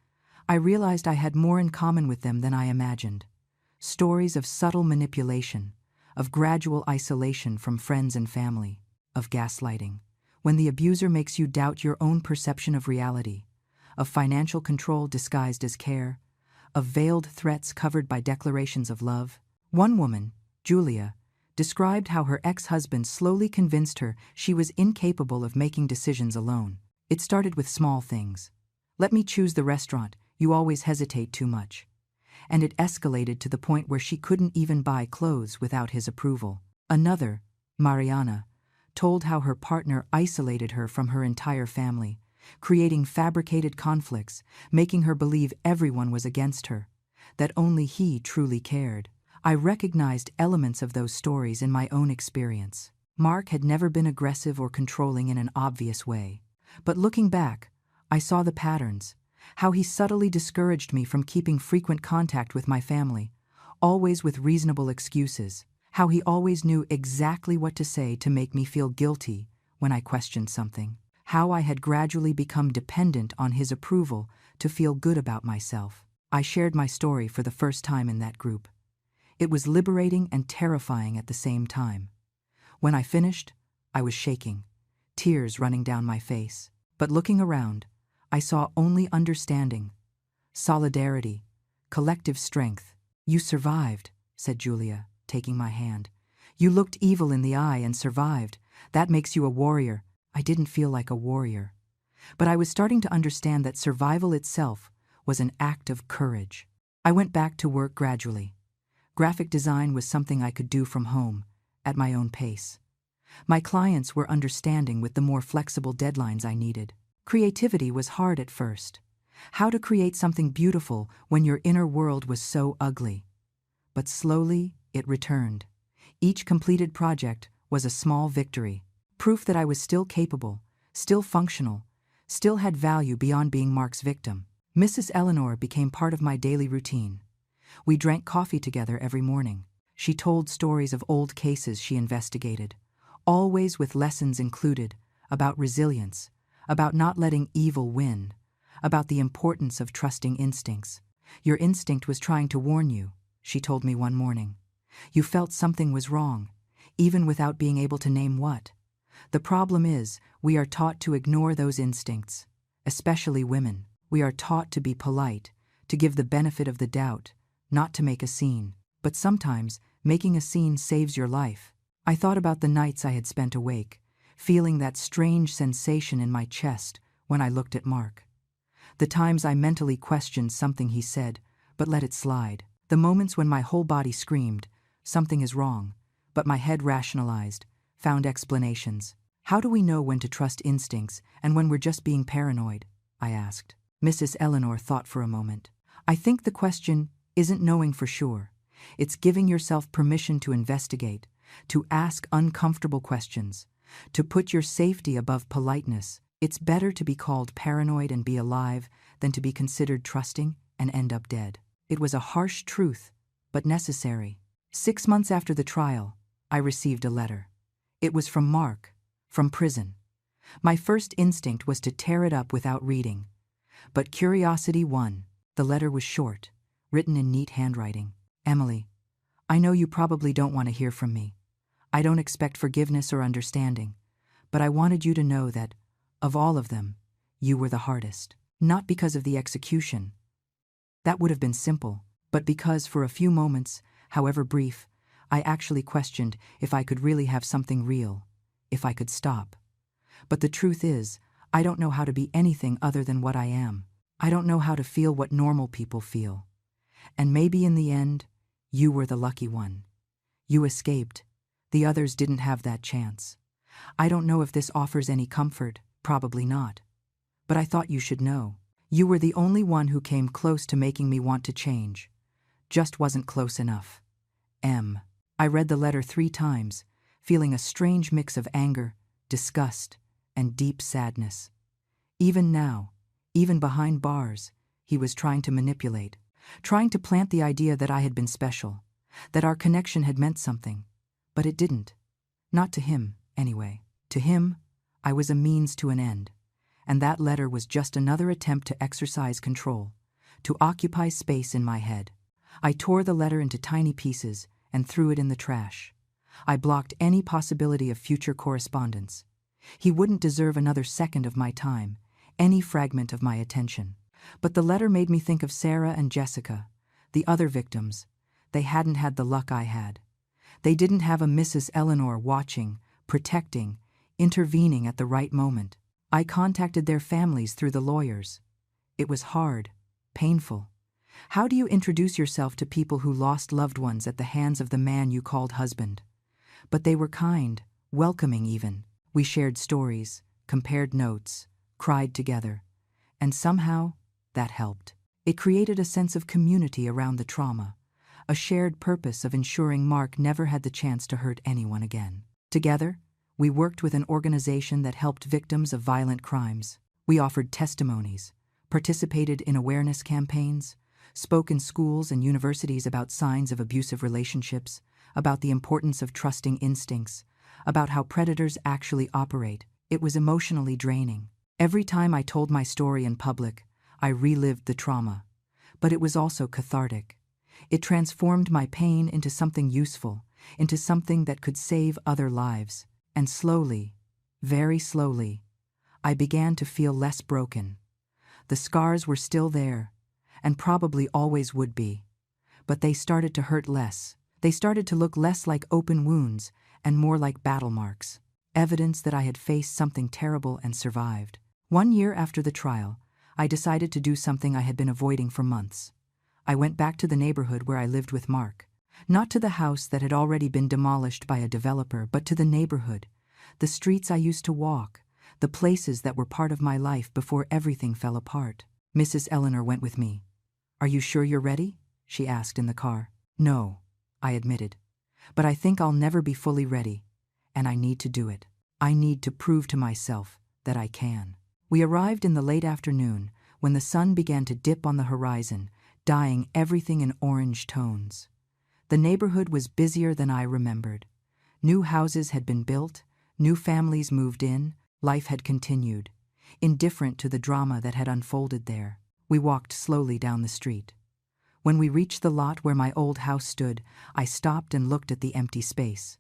I realized I had more in common with them than I imagined. Stories of subtle manipulation, of gradual isolation from friends and family, of gaslighting, when the abuser makes you doubt your own perception of reality, of financial control disguised as care, of veiled threats covered by declarations of love. One woman, Julia, described how her ex-husband slowly convinced her she was incapable of making decisions alone. It started with small things. Let me choose the restaurant, you always hesitate too much. And it escalated to the point where she couldn't even buy clothes without his approval. Another, Mariana, told how her partner isolated her from her entire family, creating fabricated conflicts, making her believe everyone was against her, that only he truly cared. I recognized elements of those stories in my own experience. Mark had never been aggressive or controlling in an obvious way. But looking back, I saw the patterns, how he subtly discouraged me from keeping frequent contact with my family, always with reasonable excuses, how he always knew exactly what to say to make me feel guilty when I questioned something, how I had gradually become dependent on his approval to feel good about myself. I shared my story for the first time in that group. It was liberating and terrifying at the same time. When I finished, I was shaking, tears running down my face. But looking around, I saw only understanding, solidarity, collective strength. You survived, said Julia, taking my hand. You looked evil in the eye and survived. That makes you a warrior. I didn't feel like a warrior. But I was starting to understand that survival itself was an act of courage. I went back to work gradually. Graphic design was something I could do from home, at my own pace. My clients were understanding with the more flexible deadlines I needed. Creativity was hard at first, How to create something beautiful when your inner world was so ugly. But slowly, it returned. Each completed project was a small victory. Proof that I was still capable, still functional, still had value beyond being Mark's victim. Mrs. Eleanor became part of my daily routine. We drank coffee together every morning. She told stories of old cases she investigated, always with lessons included, about resilience, about not letting evil win, about the importance of trusting instincts. Your instinct was trying to warn you, she told me one morning. You felt something was wrong, even without being able to name what. The problem is, we are taught to ignore those instincts, especially women. We are taught to be polite, to give the benefit of the doubt, not to make a scene. But sometimes, making a scene saves your life. I thought about the nights I had spent awake, feeling that strange sensation in my chest when I looked at Mark. The times I mentally questioned something he said, but let it slide. The moments when my whole body screamed, something is wrong, but my head rationalized, found explanations. How do we know when to trust instincts and when we're just being paranoid? I asked. Mrs. Eleanor thought for a moment. I think the question isn't knowing for sure. It's giving yourself permission to investigate, to ask uncomfortable questions, to put your safety above politeness. It's better to be called paranoid and be alive than to be considered trusting and end up dead. It was a harsh truth, but necessary. 6 months after the trial, I received a letter. It was from Mark, from prison. My first instinct was to tear it up without reading. But curiosity won. The letter was short, written in neat handwriting. Emily, I know you probably don't want to hear from me. I don't expect forgiveness or understanding, but I wanted you to know that, of all of them, you were the hardest. Not because of the execution. That would have been simple, but because for a few moments, however brief, I actually questioned if I could really have something real, if I could stop. But the truth is, I don't know how to be anything other than what I am. I don't know how to feel what normal people feel. And maybe in the end, you were the lucky one. You escaped. The others didn't have that chance. I don't know if this offers any comfort, probably not. But I thought you should know. You were the only one who came close to making me want to change. Just wasn't close enough. M. I read the letter 3 times, feeling a strange mix of anger, disgust, and deep sadness. Even now, even behind bars, he was trying to manipulate, trying to plant the idea that I had been special, that our connection had meant something. But it didn't. Not to him, anyway. To him, I was a means to an end. And that letter was just another attempt to exercise control, to occupy space in my head. I tore the letter into tiny pieces and threw it in the trash. I blocked any possibility of future correspondence. He wouldn't deserve another second of my time, any fragment of my attention. But the letter made me think of Sarah and Jessica, the other victims. They hadn't had the luck I had. They didn't have a Mrs. Eleanor watching, protecting, intervening at the right moment. I contacted their families through the lawyers. It was hard, painful. How do you introduce yourself to people who lost loved ones at the hands of the man you called husband? But they were kind, welcoming even. We shared stories, compared notes, cried together. And somehow, that helped. It created a sense of community around the trauma, a shared purpose of ensuring Mark never had the chance to hurt anyone again. Together, we worked with an organization that helped victims of violent crimes. We offered testimonies, participated in awareness campaigns, spoke in schools and universities about signs of abusive relationships, about the importance of trusting instincts, about how predators actually operate. It was emotionally draining. Every time I told my story in public, I relived the trauma. But it was also cathartic. It transformed my pain into something useful, into something that could save other lives. And slowly, very slowly, I began to feel less broken. The scars were still there, and probably always would be. But they started to hurt less. They started to look less like open wounds and more like battle marks, evidence that I had faced something terrible and survived. 1 year after the trial, I decided to do something I had been avoiding for months. I went back to the neighborhood where I lived with Mark. Not to the house that had already been demolished by a developer, but to the neighborhood, the streets I used to walk, the places that were part of my life before everything fell apart. Mrs. Eleanor went with me. "Are you sure you're ready?" she asked in the car. "No," I admitted. "But I think I'll never be fully ready, and I need to do it. I need to prove to myself that I can." We arrived in the late afternoon when the sun began to dip on the horizon, dyeing everything in orange tones. The neighborhood was busier than I remembered. New houses had been built, new families moved in, life had continued, indifferent to the drama that had unfolded there. We walked slowly down the street. When we reached the lot where my old house stood, I stopped and looked at the empty space.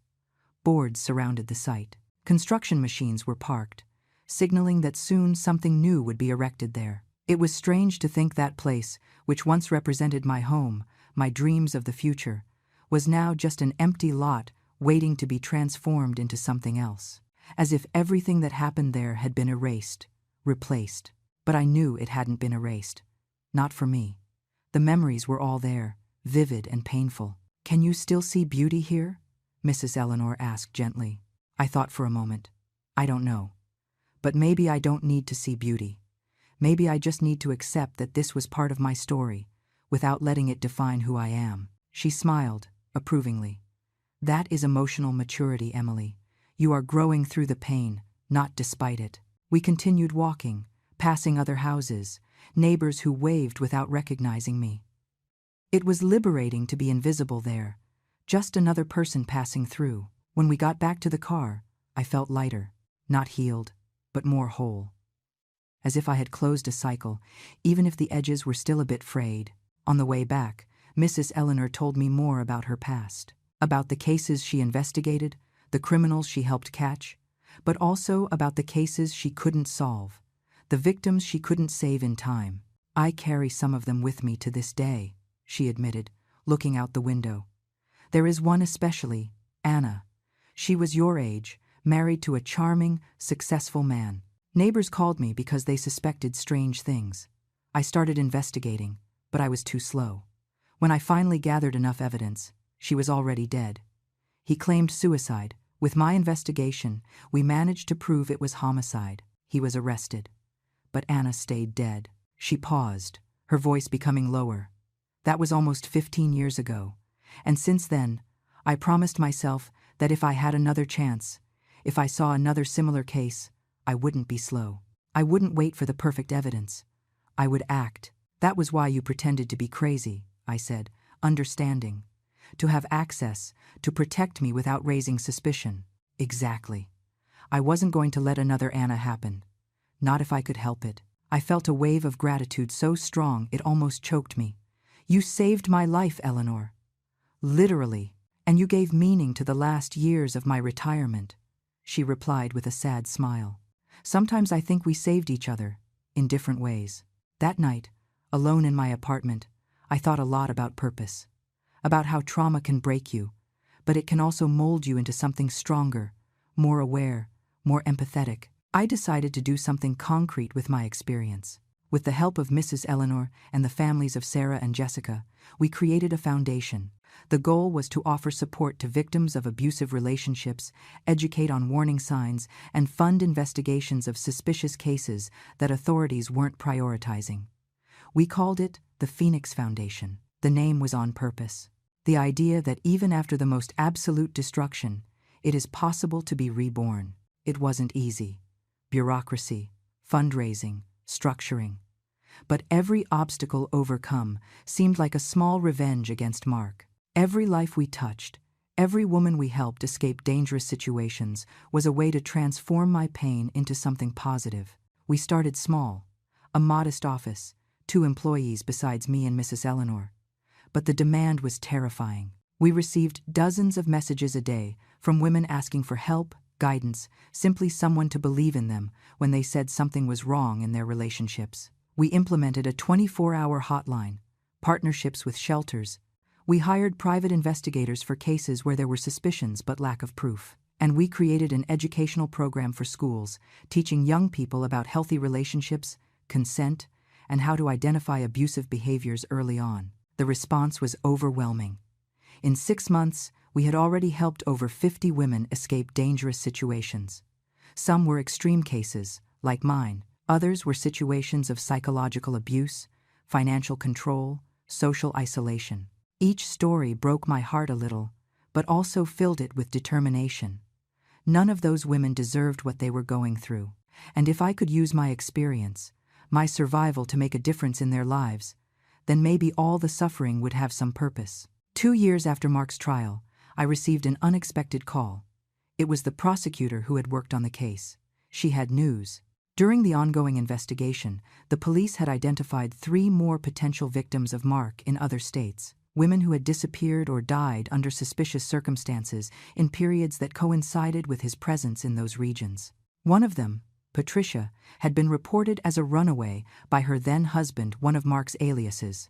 Boards surrounded the site. Construction machines were parked, signaling that soon something new would be erected there. It was strange to think that place, which once represented my home, my dreams of the future, was now just an empty lot waiting to be transformed into something else. As if everything that happened there had been erased, replaced. But I knew it hadn't been erased. Not for me. The memories were all there, vivid and painful. "Can you still see beauty here?" Mrs. Eleanor asked gently. I thought for a moment. I don't know. But maybe I don't need to see beauty. Maybe I just need to accept that this was part of my story, without letting it define who I am. She smiled, approvingly. "That is emotional maturity, Emily. You are growing through the pain, not despite it." We continued walking, passing other houses, neighbors who waved without recognizing me. It was liberating to be invisible there, just another person passing through. When we got back to the car, I felt lighter, not healed, but more whole. As if I had closed a cycle, even if the edges were still a bit frayed. On the way back, Mrs. Eleanor told me more about her past, about the cases she investigated, the criminals she helped catch, but also about the cases she couldn't solve, the victims she couldn't save in time. "I carry some of them with me to this day," she admitted, looking out the window. "There is one especially, Anna. She was your age, married to a charming, successful man. Neighbors called me because they suspected strange things. I started investigating, but I was too slow. When I finally gathered enough evidence, she was already dead. He claimed suicide. With my investigation, we managed to prove it was homicide. He was arrested. But Anna stayed dead." She paused, her voice becoming lower. "That was almost 15 years ago. And since then, I promised myself that if I had another chance, if I saw another similar case, I wouldn't be slow. I wouldn't wait for the perfect evidence. I would act." "That was why you pretended to be crazy," I said, understanding. "To have access, to protect me without raising suspicion." "Exactly. I wasn't going to let another Anna happen. Not if I could help it." I felt a wave of gratitude so strong it almost choked me. "You saved my life, Eleanor. Literally. And you gave meaning to the last years of my retirement," she replied with a sad smile. "Sometimes I think we saved each other, in different ways." That night, alone in my apartment, I thought a lot about purpose, about how trauma can break you, but it can also mold you into something stronger, more aware, more empathetic. I decided to do something concrete with my experience. With the help of Mrs. Eleanor and the families of Sarah and Jessica, we created a foundation. The goal was to offer support to victims of abusive relationships, educate on warning signs, and fund investigations of suspicious cases that authorities weren't prioritizing. We called it the Phoenix Foundation. The name was on purpose. The idea that even after the most absolute destruction, it is possible to be reborn. It wasn't easy. Bureaucracy, fundraising, structuring. But every obstacle overcome seemed like a small revenge against Mark. Every life we touched, every woman we helped escape dangerous situations was a way to transform my pain into something positive. We started small, a modest office, 2 employees besides me and Mrs. Eleanor. But the demand was terrifying. We received dozens of messages a day from women asking for help, guidance, simply someone to believe in them when they said something was wrong in their relationships. We implemented a 24-hour hotline, partnerships with shelters. We hired private investigators for cases where there were suspicions but lack of proof. And we created an educational program for schools, teaching young people about healthy relationships, consent, and how to identify abusive behaviors early on. The response was overwhelming. In 6 months, we had already helped over 50 women escape dangerous situations. Some were extreme cases, like mine, Others were situations of psychological abuse, financial control, social isolation. Each story broke my heart a little, but also filled it with determination. None of those women deserved what they were going through. And if I could use my experience, my survival to make a difference in their lives, then maybe all the suffering would have some purpose. 2 years after Mark's trial, I received an unexpected call. It was the prosecutor who had worked on the case. She had news. During the ongoing investigation, the police had identified 3 more potential victims of Mark in other states, women who had disappeared or died under suspicious circumstances in periods that coincided with his presence in those regions. One of them, Patricia, had been reported as a runaway by her then-husband, one of Mark's aliases.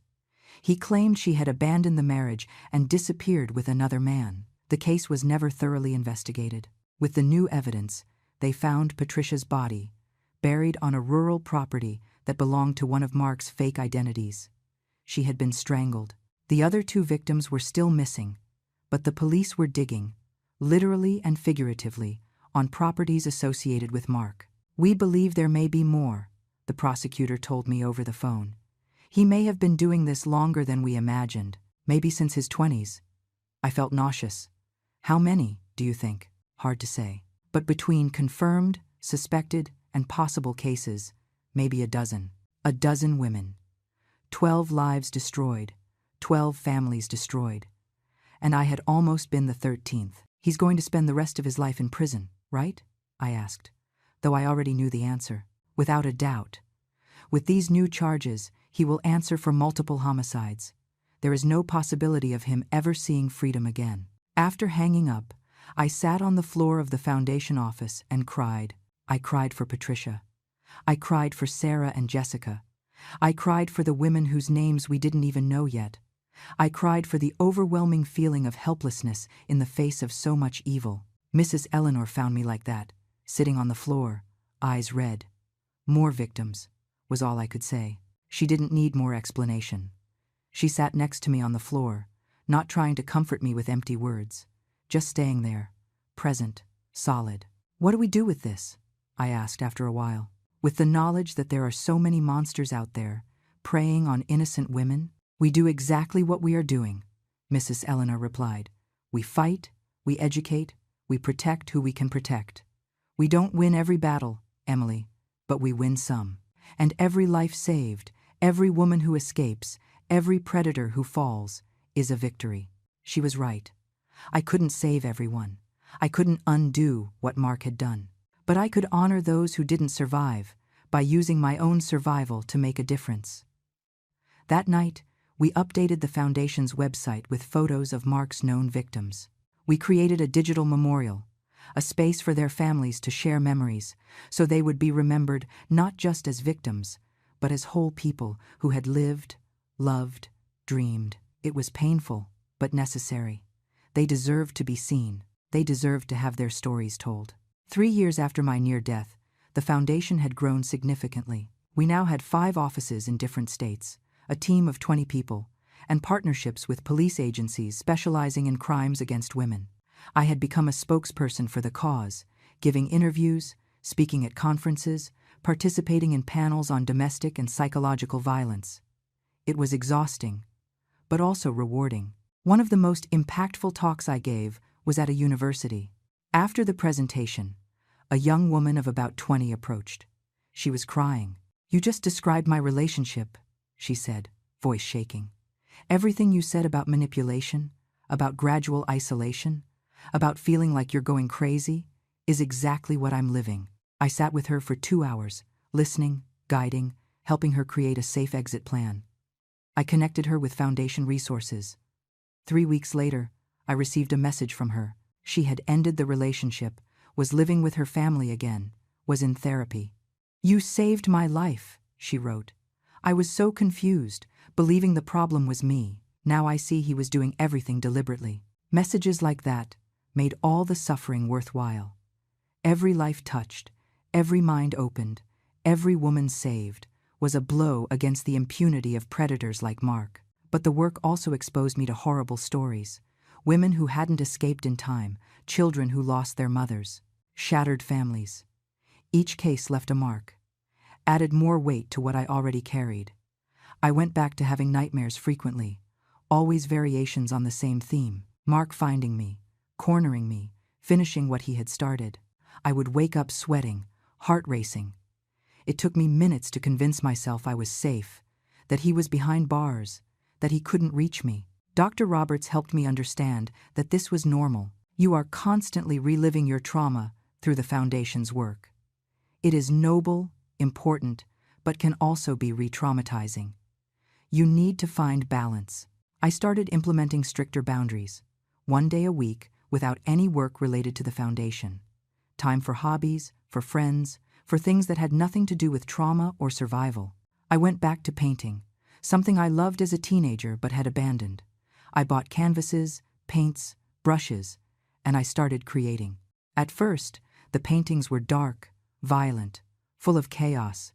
He claimed she had abandoned the marriage and disappeared with another man. The case was never thoroughly investigated. With the new evidence, they found Patricia's body, buried on a rural property that belonged to one of Mark's fake identities. She had been strangled. The other 2 victims were still missing, but the police were digging, literally and figuratively, on properties associated with Mark. "We believe there may be more," the prosecutor told me over the phone. "He may have been doing this longer than we imagined, maybe since his 20s. I felt nauseous. How many, do you think? Hard to say. But between confirmed, suspected, and possible cases, maybe a dozen. A dozen women. 12 lives destroyed. 12 families destroyed. And I had almost been the 13th. He's going to spend the rest of his life in prison, right?" I asked, though I already knew the answer. "Without a doubt. With these new charges, he will answer for multiple homicides. There is no possibility of him ever seeing freedom again." After hanging up, I sat on the floor of the foundation office and cried. I cried for Patricia. I cried for Sarah and Jessica. I cried for the women whose names we didn't even know yet. I cried for the overwhelming feeling of helplessness in the face of so much evil. Mrs. Eleanor found me like that, sitting on the floor, eyes red. "More victims," was all I could say. She didn't need more explanation. She sat next to me on the floor, not trying to comfort me with empty words, just staying there, present, solid. "What do we do with this?" I asked after a while. "With the knowledge that there are so many monsters out there, preying on innocent women?" "We do exactly what we are doing," Mrs. Eleanor replied. "We fight, we educate, we protect who we can protect. We don't win every battle, Emily, but we win some. And every life saved, every woman who escapes, every predator who falls, is a victory." She was right. I couldn't save everyone. I couldn't undo what Mark had done. But I could honor those who didn't survive by using my own survival to make a difference. That night, we updated the Foundation's website with photos of Mark's known victims. We created a digital memorial, a space for their families to share memories, so they would be remembered not just as victims, but as whole people who had lived, loved, dreamed. It was painful, but necessary. They deserved to be seen. They deserved to have their stories told. 3 years after my near death, the Foundation had grown significantly. We now had 5 offices in different states, a team of 20 people, and partnerships with police agencies specializing in crimes against women. I had become a spokesperson for the cause, giving interviews, speaking at conferences, participating in panels on domestic and psychological violence. It was exhausting, but also rewarding. One of the most impactful talks I gave was at a university. After the presentation, a young woman of about 20 approached. She was crying. "You just described my relationship," she said, voice shaking. "Everything you said about manipulation, about gradual isolation, about feeling like you're going crazy, is exactly what I'm living." I sat with her for 2 hours, listening, guiding, helping her create a safe exit plan. I connected her with Foundation resources. 3 weeks later, I received a message from her. She had ended the relationship, was living with her family again, was in therapy. "You saved my life," she wrote. "I was so confused, believing the problem was me. Now I see he was doing everything deliberately." Messages like that made all the suffering worthwhile. Every life touched, every mind opened, every woman saved, was a blow against the impunity of predators like Mark. But the work also exposed me to horrible stories. Women who hadn't escaped in time, children who lost their mothers, shattered families. Each case left a mark. added more weight to what I already carried. I went back to having nightmares frequently, always variations on the same theme. Mark finding me, cornering me, finishing what he had started. I would wake up sweating, heart racing. It took me minutes to convince myself I was safe, that he was behind bars, that he couldn't reach me. Dr. Roberts helped me understand that this was normal. You are constantly reliving your trauma through the Foundation's work. It is noble, important, but can also be re-traumatizing. You need to find balance. I started implementing stricter boundaries, 1 day a week without any work related to the Foundation. Time for hobbies, for friends, for things that had nothing to do with trauma or survival. I went back to painting, something I loved as a teenager but had abandoned. I bought canvases, paints, brushes, and I started creating. At first, the paintings were dark, violent, full of chaos.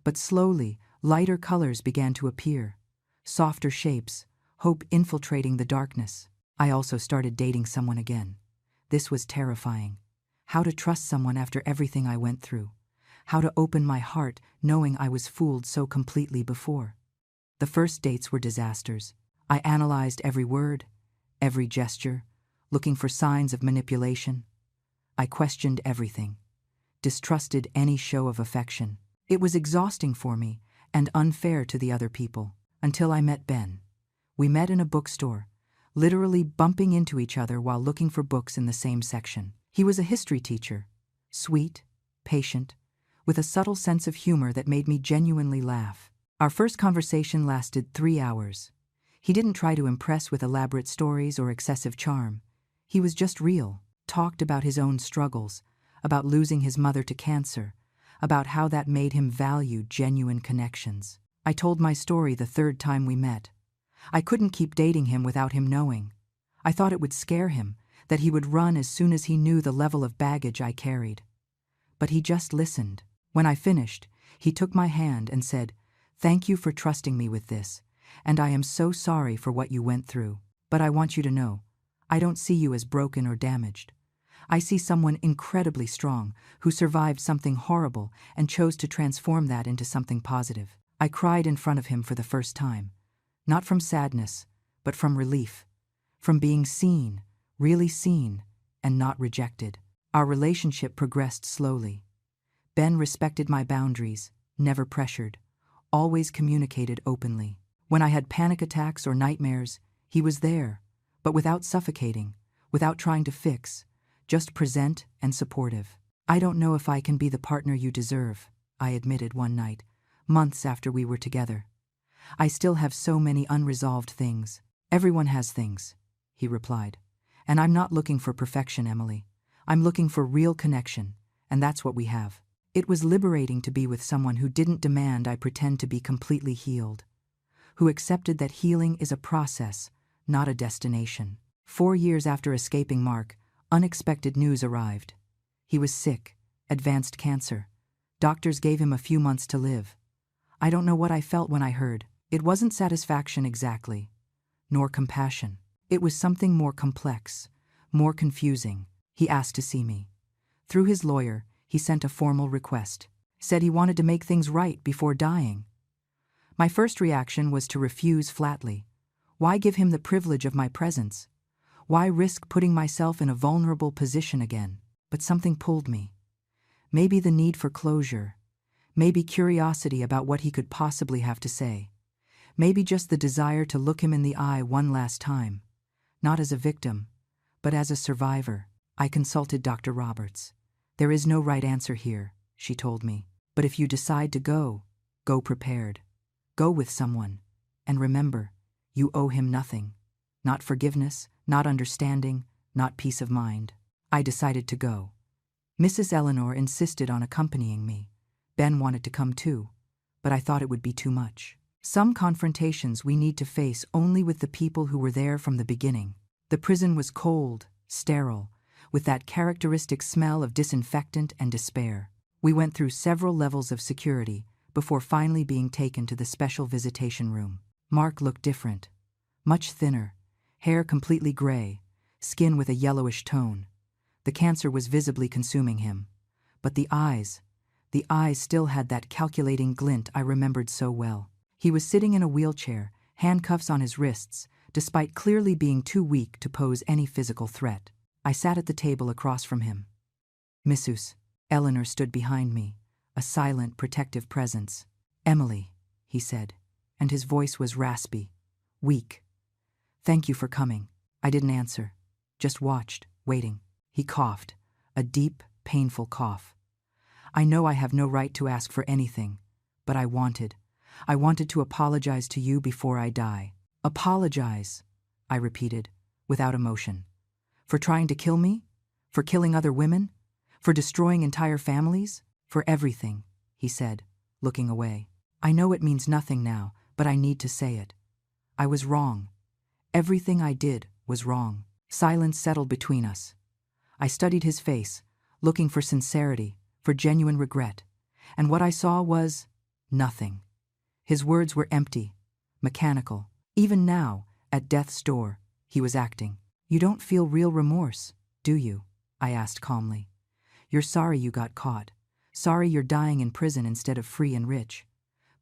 But slowly, lighter colors began to appear, softer shapes, hope infiltrating the darkness. I also started dating someone again. This was terrifying. How to trust someone after everything I went through. How to open my heart knowing I was fooled so completely before. The first dates were disasters. I analyzed every word, every gesture, looking for signs of manipulation. I questioned everything, distrusted any show of affection. It was exhausting for me and unfair to the other people, until I met Ben. We met in a bookstore, literally bumping into each other while looking for books in the same section. He was a history teacher, sweet, patient, with a subtle sense of humor that made me genuinely laugh. Our first conversation lasted 3 hours. He didn't try to impress with elaborate stories or excessive charm. He was just real, talked about his own struggles, about losing his mother to cancer, about how that made him value genuine connections. I told my story the 3rd time we met. I couldn't keep dating him without him knowing. I thought it would scare him, that he would run as soon as he knew the level of baggage I carried. But he just listened. When I finished, he took my hand and said, "Thank you for trusting me with this, and I am so sorry for what you went through. But I want you to know, I don't see you as broken or damaged. I see someone incredibly strong who survived something horrible and chose to transform that into something positive." I cried in front of him for the first time, not from sadness, but from relief, from being seen, really seen, and not rejected. Our relationship progressed slowly. Ben respected my boundaries, never pressured, always communicated openly. When I had panic attacks or nightmares, he was there, but without suffocating, without trying to fix, just present and supportive. "I don't know if I can be the partner you deserve," I admitted one night, months after we were together. "I still have so many unresolved things." "Everyone has things," he replied. "And I'm not looking for perfection, Emily. I'm looking for real connection, and that's what we have." It was liberating to be with someone who didn't demand I pretend to be completely healed, who accepted that healing is a process, not a destination. 4 years after escaping Mark, unexpected news arrived. He was sick, advanced cancer. Doctors gave him a few months to live. I don't know what I felt when I heard. It wasn't satisfaction exactly, nor compassion. It was something more complex, more confusing. He asked to see me. Through his lawyer, he sent a formal request. Said he wanted to make things right before dying. My first reaction was to refuse flatly. Why give him the privilege of my presence? Why risk putting myself in a vulnerable position again? But something pulled me. Maybe the need for closure. Maybe curiosity about what he could possibly have to say. Maybe just the desire to look him in the eye one last time. Not as a victim, but as a survivor. I consulted Dr. Roberts. "There is no right answer here," she told me. "But if you decide to go, go prepared. Go with someone. And remember, you owe him nothing. Not forgiveness, not understanding, not peace of mind." I decided to go. Mrs. Eleanor insisted on accompanying me. Ben wanted to come too, but I thought it would be too much. Some confrontations we need to face only with the people who were there from the beginning. The prison was cold, sterile, with that characteristic smell of disinfectant and despair. We went through several levels of security before finally being taken to the special visitation room. Mark looked different. Much thinner, hair completely gray, skin with a yellowish tone. The cancer was visibly consuming him. But the eyes The eyes still had that calculating glint I remembered so well. He was sitting in a wheelchair, handcuffs on his wrists, despite clearly being too weak to pose any physical threat. I sat at the table across from him. Mrs. Eleanor stood behind me, a silent, protective presence. "Emily," he said, and his voice was raspy, weak. "Thank you for coming." I didn't answer, just watched, waiting. He coughed, a deep, painful cough. "I know I have no right to ask for anything, but I wanted to apologize to you before I die." "Apologize," I repeated, without emotion. "For trying to kill me? For killing other women? For destroying entire families? For everything," he said, looking away. "I know it means nothing now, but I need to say it. I was wrong. Everything I did was wrong." Silence settled between us. I studied his face, looking for sincerity, for genuine regret, and what I saw was nothing. His words were empty, mechanical. Even now, at death's door, he was acting. "You don't feel real remorse, do you?" I asked calmly. "You're sorry you got caught. Sorry you're dying in prison instead of free and rich.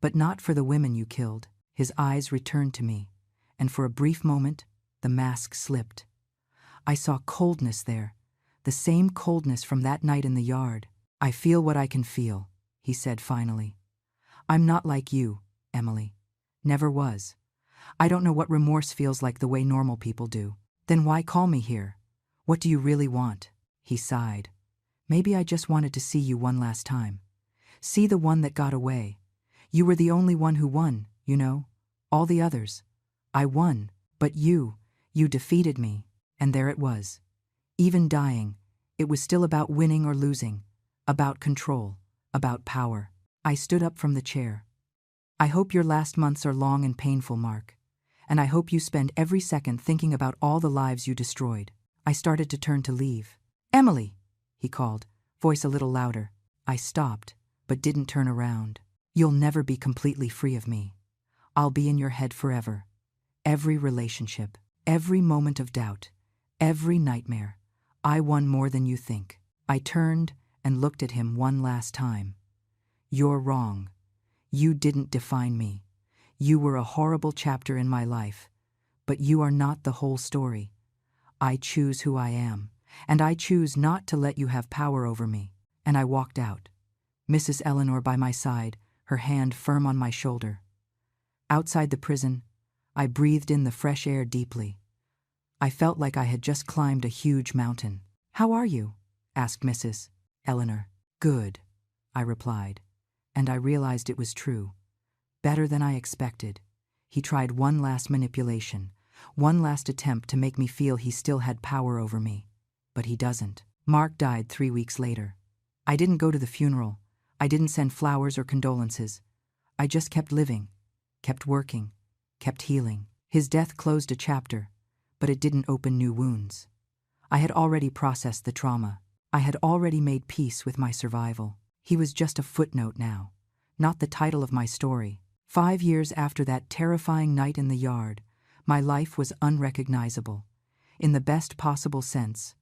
But not for the women you killed." His eyes returned to me, and for a brief moment, the mask slipped. I saw coldness there, the same coldness from that night in the yard. "I feel what I can feel," he said finally. "I'm not like you, Emily. Never was. I don't know what remorse feels like the way normal people do." "Then why call me here? What do you really want?" He sighed. "Maybe I just wanted to see you one last time. See the one that got away. You were the only one who won, you know. All the others. I won, but you defeated me." And there it was. Even dying, it was still about winning or losing, about control, about power. I stood up from the chair. "I hope your last months are long and painful, Mark. And I hope you spend every second thinking about all the lives you destroyed." I started to turn to leave. "Emily," he called, voice a little louder. I stopped, but didn't turn around. "You'll never be completely free of me. I'll be in your head forever. Every relationship, every moment of doubt, every nightmare. I won more than you think." I turned and looked at him one last time. "You're wrong. You didn't define me. You were a horrible chapter in my life, but you are not the whole story. I choose who I am, and I choose not to let you have power over me." And I walked out, Mrs. Eleanor by my side, her hand firm on my shoulder. Outside the prison, I breathed in the fresh air deeply. I felt like I had just climbed a huge mountain. "How are you?" asked Mrs. Eleanor. "Good," I replied, and I realized it was true. Better than I expected. He tried one last manipulation, one last attempt to make me feel he still had power over me. But he doesn't. Mark died 3 weeks later. I didn't go to the funeral. I didn't send flowers or condolences. I just kept living, kept working, kept healing. His death closed a chapter, but it didn't open new wounds. I had already processed the trauma. I had already made peace with my survival. He was just a footnote now, not the title of my story. 5 years after that terrifying night in the yard, my life was unrecognizable. In the best possible sense.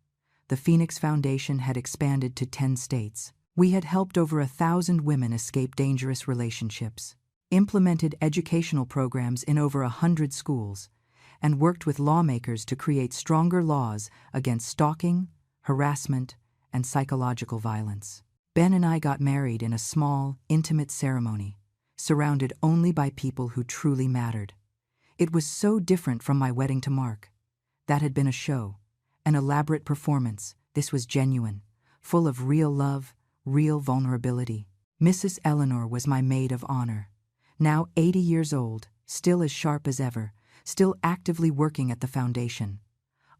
The Phoenix Foundation had expanded to 10 states. We had helped over 1,000 women escape dangerous relationships, implemented educational programs in over 100 schools, and worked with lawmakers to create stronger laws against stalking, harassment, and psychological violence. Ben and I got married in a small, intimate ceremony, surrounded only by people who truly mattered. It was so different from my wedding to Mark. That had been a show, an elaborate performance. This was genuine, full of real love, real vulnerability. Mrs. Eleanor was my maid of honor. Now 80 years old, still as sharp as ever, still actively working at the foundation.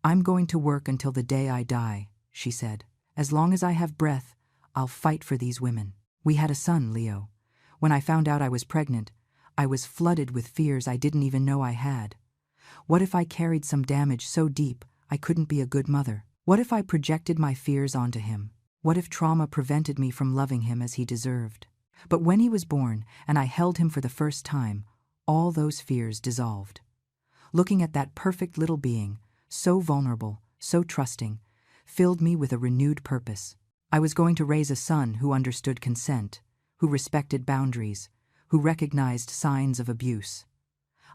"I'm going to work until the day I die," she said. "As long as I have breath, I'll fight for these women." We had a son, Leo. When I found out I was pregnant, I was flooded with fears I didn't even know I had. What if I carried some damage so deep I couldn't be a good mother? What if I projected my fears onto him? What if trauma prevented me from loving him as he deserved? But when he was born and I held him for the first time, all those fears dissolved. Looking at that perfect little being, so vulnerable, so trusting, filled me with a renewed purpose. I was going to raise a son who understood consent, who respected boundaries, who recognized signs of abuse.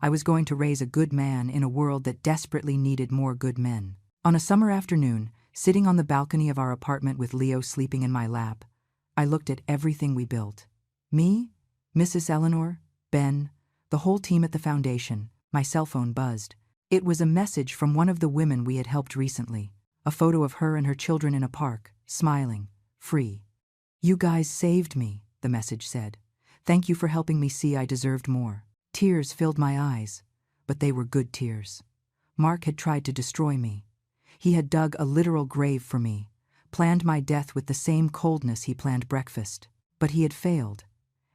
I was going to raise a good man in a world that desperately needed more good men. On a summer afternoon, sitting on the balcony of our apartment with Leo sleeping in my lap, I looked at everything we built. Me, Mrs. Eleanor, Ben, the whole team at the foundation. My cell phone buzzed. It was a message from one of the women we had helped recently. A photo of her and her children in a park, smiling, free. "You guys saved me," the message said. "Thank you for helping me see I deserved more." Tears filled my eyes, but they were good tears. Mark had tried to destroy me. He had dug a literal grave for me, planned my death with the same coldness he planned breakfast. But he had failed,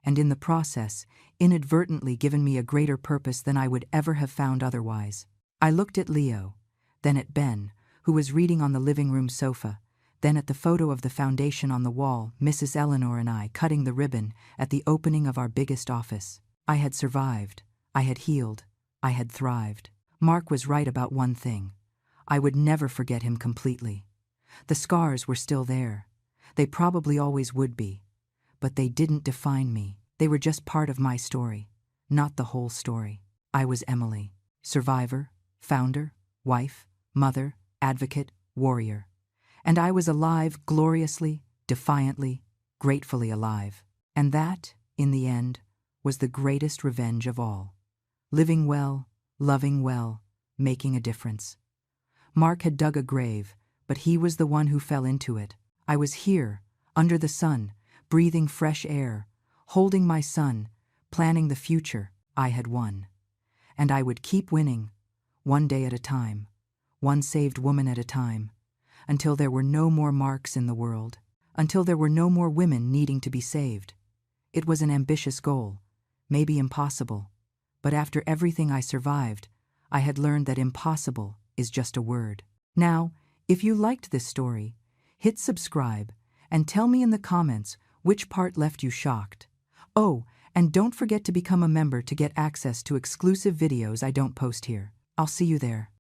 and in the process, inadvertently given me a greater purpose than I would ever have found otherwise. I looked at Leo, then at Ben, who was reading on the living room sofa, then at the photo of the foundation on the wall, Mrs. Eleanor and I cutting the ribbon at the opening of our biggest office. I had survived, I had healed, I had thrived. Mark was right about one thing. I would never forget him completely. The scars were still there. They probably always would be. But they didn't define me. They were just part of my story, not the whole story. I was Emily, survivor, founder, wife, mother, advocate, warrior. And I was alive gloriously, defiantly, gratefully alive. And that, in the end, was the greatest revenge of all. Living well, loving well, making a difference. Mark had dug a grave, but he was the one who fell into it. I was here, under the sun, breathing fresh air, holding my son, planning the future. I had won. And I would keep winning, one day at a time, one saved woman at a time, until there were no more Marks in the world, until there were no more women needing to be saved. It was an ambitious goal, maybe impossible, but after everything I survived, I had learned that impossible is just a word. Now, if you liked this story, hit subscribe and tell me in the comments which part left you shocked. Oh, and don't forget to become a member to get access to exclusive videos I don't post here. I'll see you there.